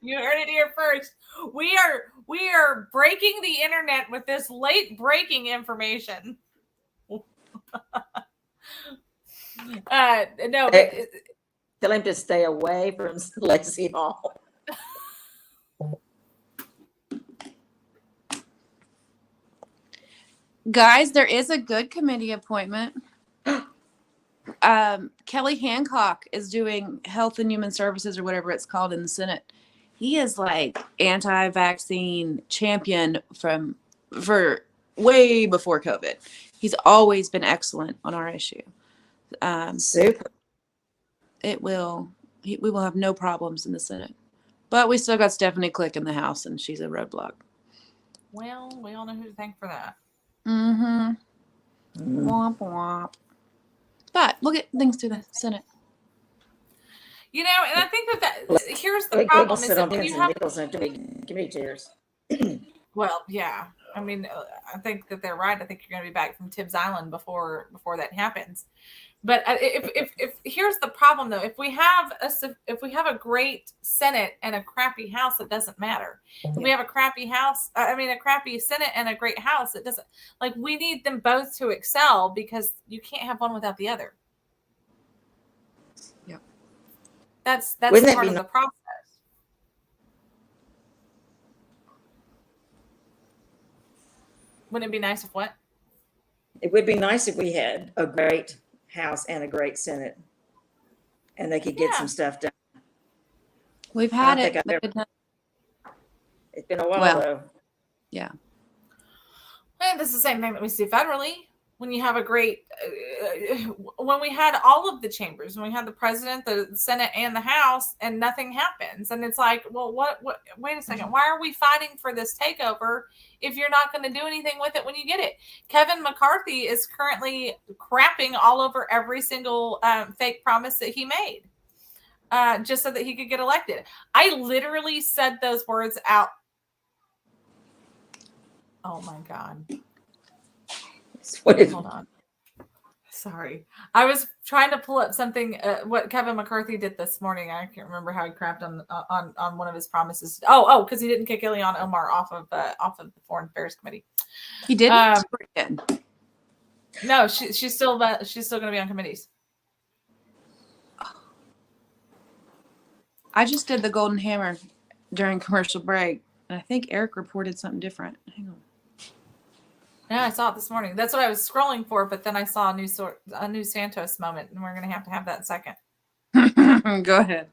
You heard it here first. We are breaking the internet with this late breaking information. No. Tell him to stay away from Lacey Hall. guys, there is a good committee appointment. Kelly Hancock is doing Health and Human Services or whatever it's called in the Senate. He is like anti-vaccine champion for way before COVID. He's always been excellent on our issue. Super. We will have no problems in the Senate, but we still got Stephanie Click in the House, and she's a roadblock. Well, we all know who to thank for that. Mm-hmm. Womp womp. But we'll get things to the Senate. You know, and I think that here's the People problem is sit that on when pins you and have, needles and committee chairs. well, yeah, I mean, I think that they're right. I think you're going to be back from Tibbs Island before that happens. But if here's the problem though, if we have a great Senate and a crappy House, it doesn't matter. If we have a crappy House, a crappy Senate and a great House, it doesn't. Like, we need them both to excel, because you can't have one without the other. Yep. That's Wouldn't that part be of the nice? process. Wouldn't it be nice if what? It would be nice if we had a great House and a great Senate, and they could get some stuff done. We've I had don't think it. I've But ever- It's been a while Well, though. yeah. And it's the same thing that we see federally. When you have a great, when we had all of the chambers, when we had the president, the Senate, and the House, and nothing happens, and it's like, well, what? Wait a second, why are we fighting for this takeover if you're not going to do anything with it when you get it? Kevin McCarthy is currently crapping all over every single fake promise that he made, just so that he could get elected. I literally said those words out. Oh my God. Hold on. Sorry. I was trying to pull up something, what Kevin McCarthy did this morning. I can't remember how he crapped on one of his promises. Oh, because he didn't kick Ileana Omar off of the Foreign Affairs Committee. He didn't? No, she's still going to be on committees. I just did the Golden Hammer during commercial break, and I think Eric reported something different. Hang on. Yeah, I saw it this morning. That's what I was scrolling for, but then I saw a new Santos moment, and we're going to have that in a second. Go ahead.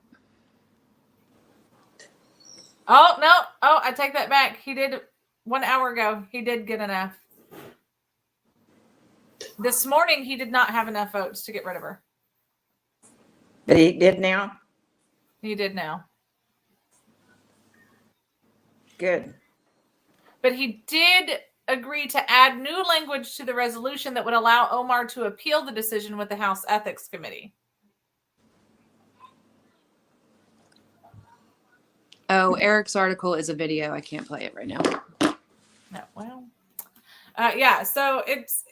Oh, no. Oh, I take that back. He did 1 hour ago. He did get enough. This morning, he did not have enough votes to get rid of her. But he did now? He did now. Good. But he did agree to add new language to the resolution that would allow Omar to appeal the decision with the House Ethics Committee. Oh, Eric's article is a video. I can't play it right now. No, well, yeah. So it's.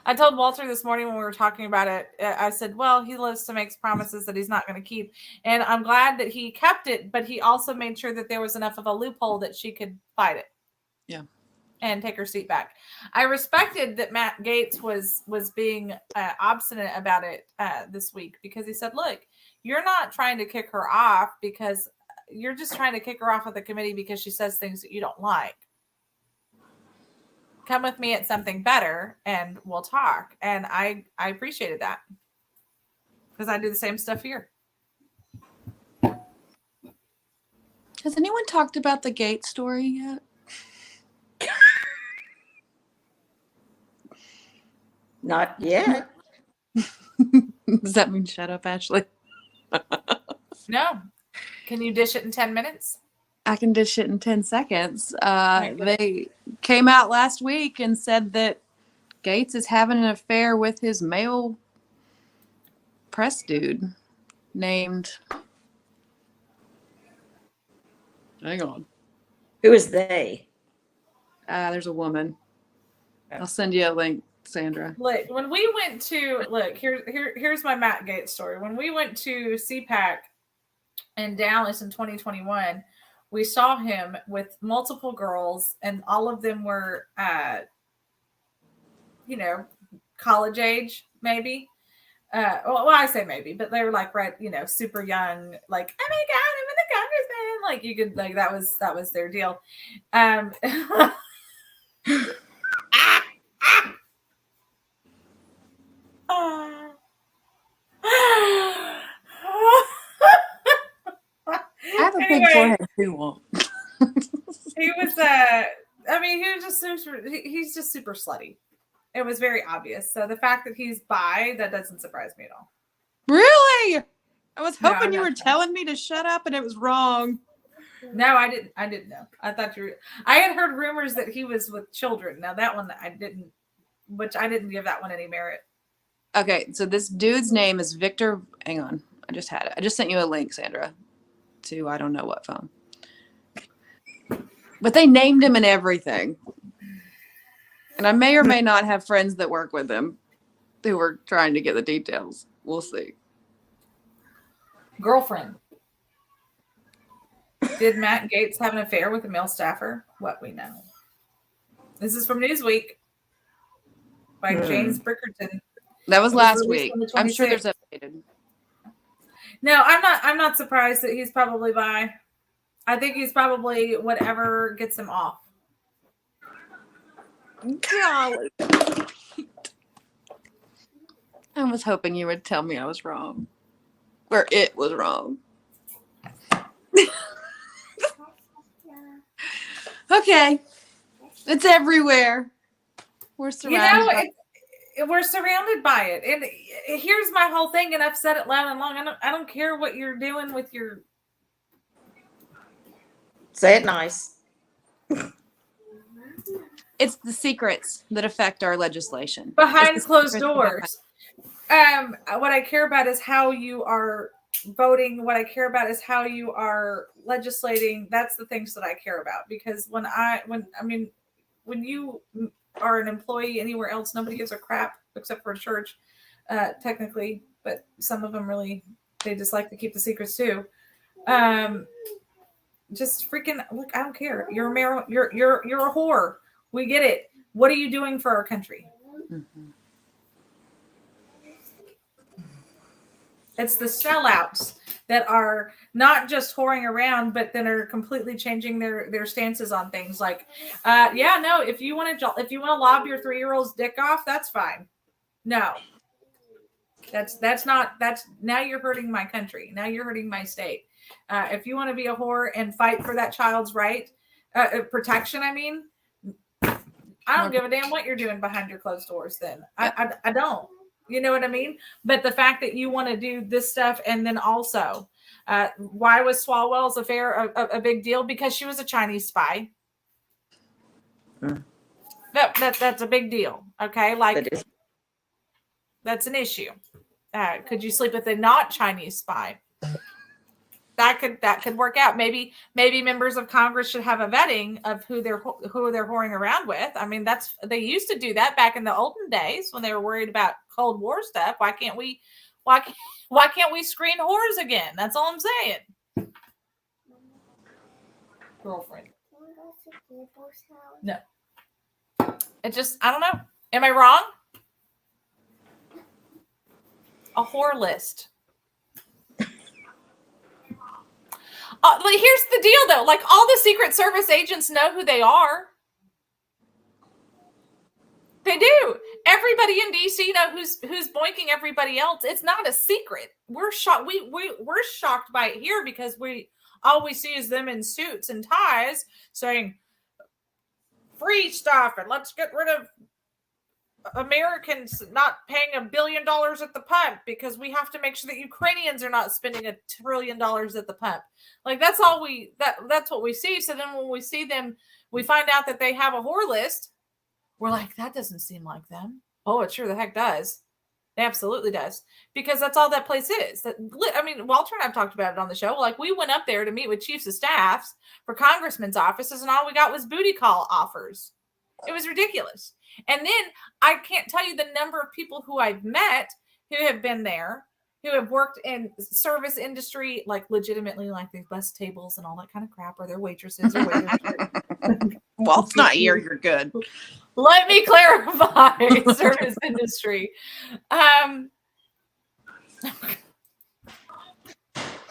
I told Walter this morning when we were talking about it, I said, well, he lives to make promises that he's not going to keep. And I'm glad that he kept it, but he also made sure that there was enough of a loophole that she could fight it. Yeah. And take her seat back. I respected that Matt Gaetz was being obstinate about it this week, because he said, look, you're not trying to kick her off because you're just trying to kick her off of the committee because she says things that you don't like. Come with me at something better and we'll talk. And I appreciated that, because I do the same stuff here. Has anyone talked about the Gates story yet? Not yet. Does that mean shut up, Ashley? No. Can you dish it in 10 minutes? I can dish it in 10 seconds. They came out last week and said that Gates is having an affair with his male press dude named. Hang on. Who is they? There's a woman. I'll send you a link, Sandra. Look, when we went to here's my Matt Gaetz story. When we went to CPAC in Dallas in 2021, we saw him with multiple girls, and all of them were, college age, maybe. Well, I say maybe, but they were like, right, super young, like, oh my God, I'm in the congressman. Like, you could, like, that was their deal. I have a big forehead too. Won't. He was he's just super slutty. It was very obvious. So the fact that he's bi, that doesn't surprise me at all. Really? I was No, hoping you were telling me to shut up and it was wrong. No, I didn't know. I thought I had heard rumors that he was with children. Now that one I didn't which I didn't give that one any merit. Okay, so this dude's name is Victor. Hang on, I just had it. I just sent you a link, Sandra, to I don't know what phone. But they named him and everything. And I may or may not have friends that work with him who were trying to get the details. We'll see. Girlfriend. Did Matt Gaetz have an affair with a male staffer? What we know. This is from Newsweek by James Brickerton. That was last week. I'm sure there's 26th. updated. No, I'm not surprised that he's probably bi. I think he's probably whatever gets him off. Golly. I was hoping you would tell me I was wrong. Or it was wrong. Okay. It's everywhere. We're surrounded by we're surrounded by it. And here's my whole thing, and I've said it loud and long. I don't care what you're doing with your... Say it nice. It's the secrets that affect our legislation. Behind It's the closed secrets that doors. What I care about is how you are voting. What I care about is how you are legislating. That's the things that I care about. Because when you are an employee anywhere else, nobody gives a crap except for a church, technically. But some of them really, they just like to keep the secrets too. Just freaking look. I don't care. You're a whore. We get it. What are you doing for our country? Mm-hmm. It's the sellouts that are not just whoring around, but then are completely changing their stances on things. Like, if you want to lob your 3-year-old's dick off, that's fine. No, that's now you're hurting my country. Now you're hurting my state. If you want to be a whore and fight for that child's right, protection, I don't give a damn what you're doing behind your closed doors. Then I don't. You know what I mean? But the fact that you want to do this stuff, and then also, why was Swalwell's affair a big deal? Because she was a Chinese spy. That's a big deal. Okay, like that's an issue. Could you sleep with a not Chinese spy? That could work out. Maybe members of Congress should have a vetting of who they're whoring around with. They used to do that back in the olden days when they were worried about Cold War stuff. Why can't we screen whores again? That's all I'm saying. Girlfriend. No. It just, I don't know. Am I wrong? A whore list. Here's the deal, though. Like, all the Secret Service agents know who they are. They do. Everybody in DC know who's boinking everybody else. It's not a secret. We're shocked. We're shocked by it here because all we see is them in suits and ties saying free stuff and let's get rid of Americans not paying $1 billion at the pump because we have to make sure that Ukrainians are not spending $1 trillion at the pump. Like, that's all that's what we see. So then when we see them, we find out that they have a whore list. We're like, that doesn't seem like them. Oh, it sure the heck does. It absolutely does. Because that's all that place is. Walter and I've talked about it on the show. Like, we went up there to meet with chiefs of staffs for congressmen's offices, and all we got was booty call offers. It was ridiculous. And then I can't tell you the number of people who I've met who have been there, who have worked in service industry, like legitimately, like they bus tables and all that kind of crap, or they're waitresses or waiters. Well, it's not here. You're good. Let me clarify service industry.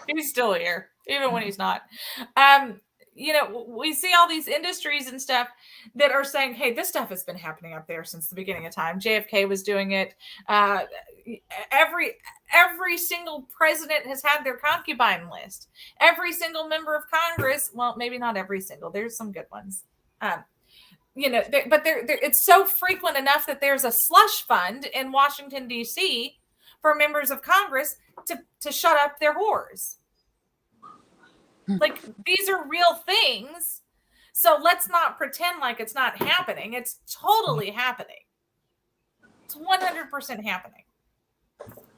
He's still here, even when he's not. We see all these industries and stuff that are saying, hey, this stuff has been happening up there since the beginning of time. JFK was doing it. Every single president has had their concubine list. Every single member of Congress, well, maybe not every single, there's some good ones. But it's so frequent enough that there's a slush fund in Washington, D.C. for members of Congress to shut up their whores. Like, these are real things. So let's not pretend like it's not happening. It's totally happening. It's 100% happening.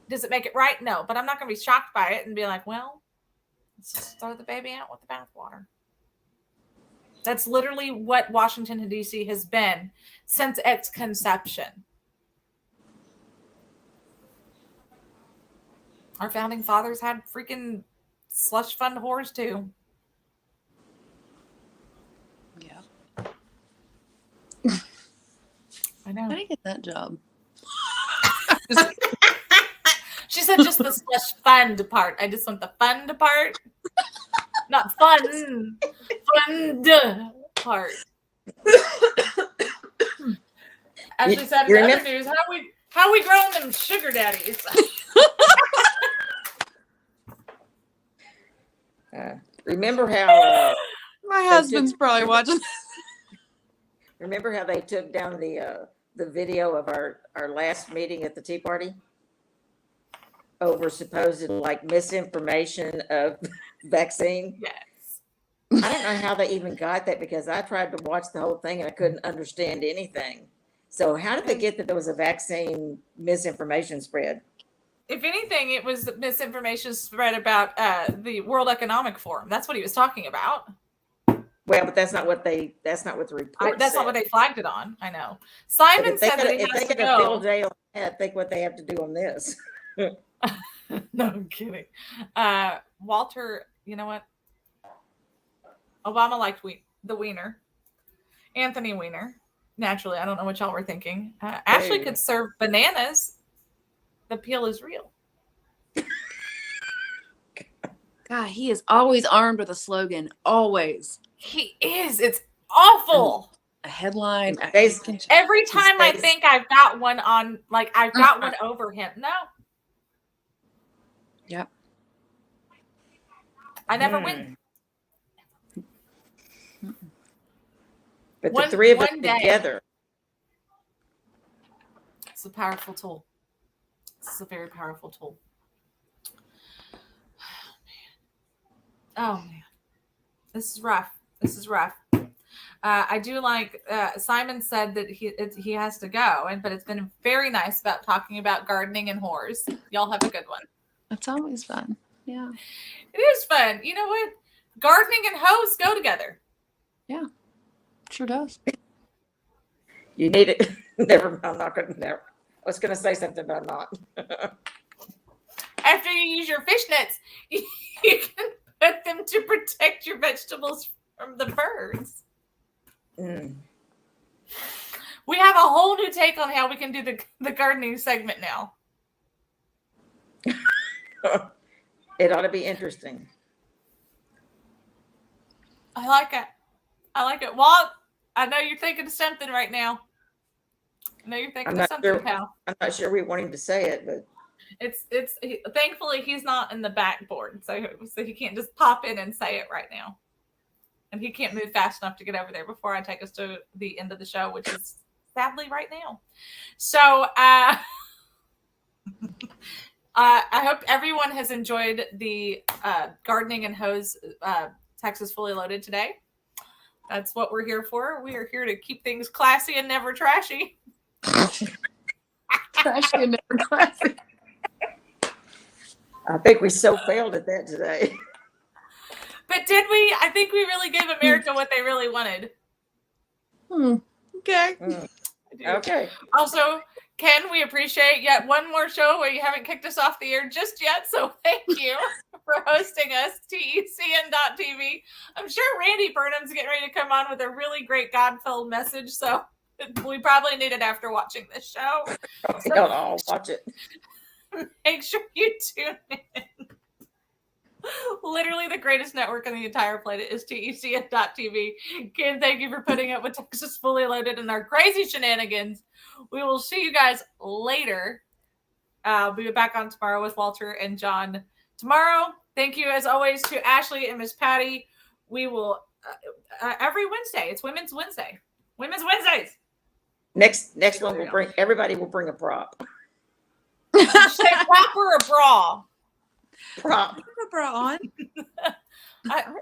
Does it make it right? No, but I'm not going to be shocked by it and be like, well, let's just throw the baby out with the bathwater. That's literally what Washington, D.C. has been since its conception. Our founding fathers had freaking slush fund whores too. Yeah. I know. How do you get that job? She said just the slush fund part. I just want the fund part. Not fun. Fund part. Ashley said in other news, how we growing them sugar daddies? Remember how My husband's probably watching. remember how they took down the video of our last meeting at the Tea Party over supposed like misinformation of vaccine? Yes. I don't know how they even got that because I tried to watch the whole thing and I couldn't understand anything. So how did they get that there was a vaccine misinformation spread? If anything, it was misinformation spread about the World Economic Forum. That's what he was talking about. Well, but that's not what the report That's said. not what they flagged it on. I know. But Simon if they said that he could has to have go. filled day on that, think what they have to do on this. No, I'm kidding. Walter, you know what? Obama liked the wiener. Anthony Weiner. Naturally, I don't know what y'all were thinking. Ashley could serve bananas. The peel is real. God, he is always armed with a slogan. Always. He is. It's awful. A headline. Every time I think I've got one on, like I've got one over him. No. Yep. I never win. But the three of us one day. together. It's a powerful tool. This is a very powerful tool. Oh man. This is rough. This is rough. I do like Simon said that he has to go, but it's been very nice about talking about gardening and whores. Y'all have a good one. It's always fun. Yeah. It is fun. You know what? Gardening and hoes go together. Yeah. Sure does. You need it. Never mind. I'm not going to. Never. I was going to say something, but I'm not. After you use your fishnets, you can put them to protect your vegetables from the birds. Mm. We have a whole new take on how we can do the gardening segment now. It ought to be interesting. I like it. I like it. Walt, I know you're thinking of something right now. I know you're thinking of something, pal. I'm not sure we want him to say it, but thankfully he's not in the backboard, so he can't just pop in and say it right now. And he can't move fast enough to get over there before I take us to the end of the show, which is sadly right now. So I hope everyone has enjoyed the gardening and hose Texas Fully Loaded today. That's what we're here for. We are here to keep things classy and never trashy. Trashy and never classy. I think we so failed at that today. But did we? I think we really gave America what they really wanted. Okay. Okay. Also, Ken, we appreciate yet one more show where you haven't kicked us off the air just yet. So thank you for hosting us, TECN.TV. I'm sure Randy Burnham's getting ready to come on with a really great God-filled message. So we probably need it after watching this show. I'll watch it. Make sure you tune in. Literally the greatest network on the entire planet is TECN.TV. Ken, thank you for putting up with Texas Fully Loaded and our crazy shenanigans. We will see you guys later. We'll be back on tomorrow with Walter and John tomorrow. Thank you, as always, to Ashley and Miss Patty. We will, every Wednesday, it's Women's Wednesday. Women's Wednesdays. Next one will bring, everybody will bring a prop. Did you say prop or a bra? Prop. Put a bra on.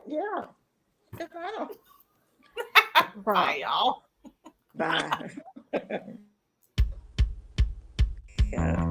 Yeah. I don't. Bye, y'all. Bye. God.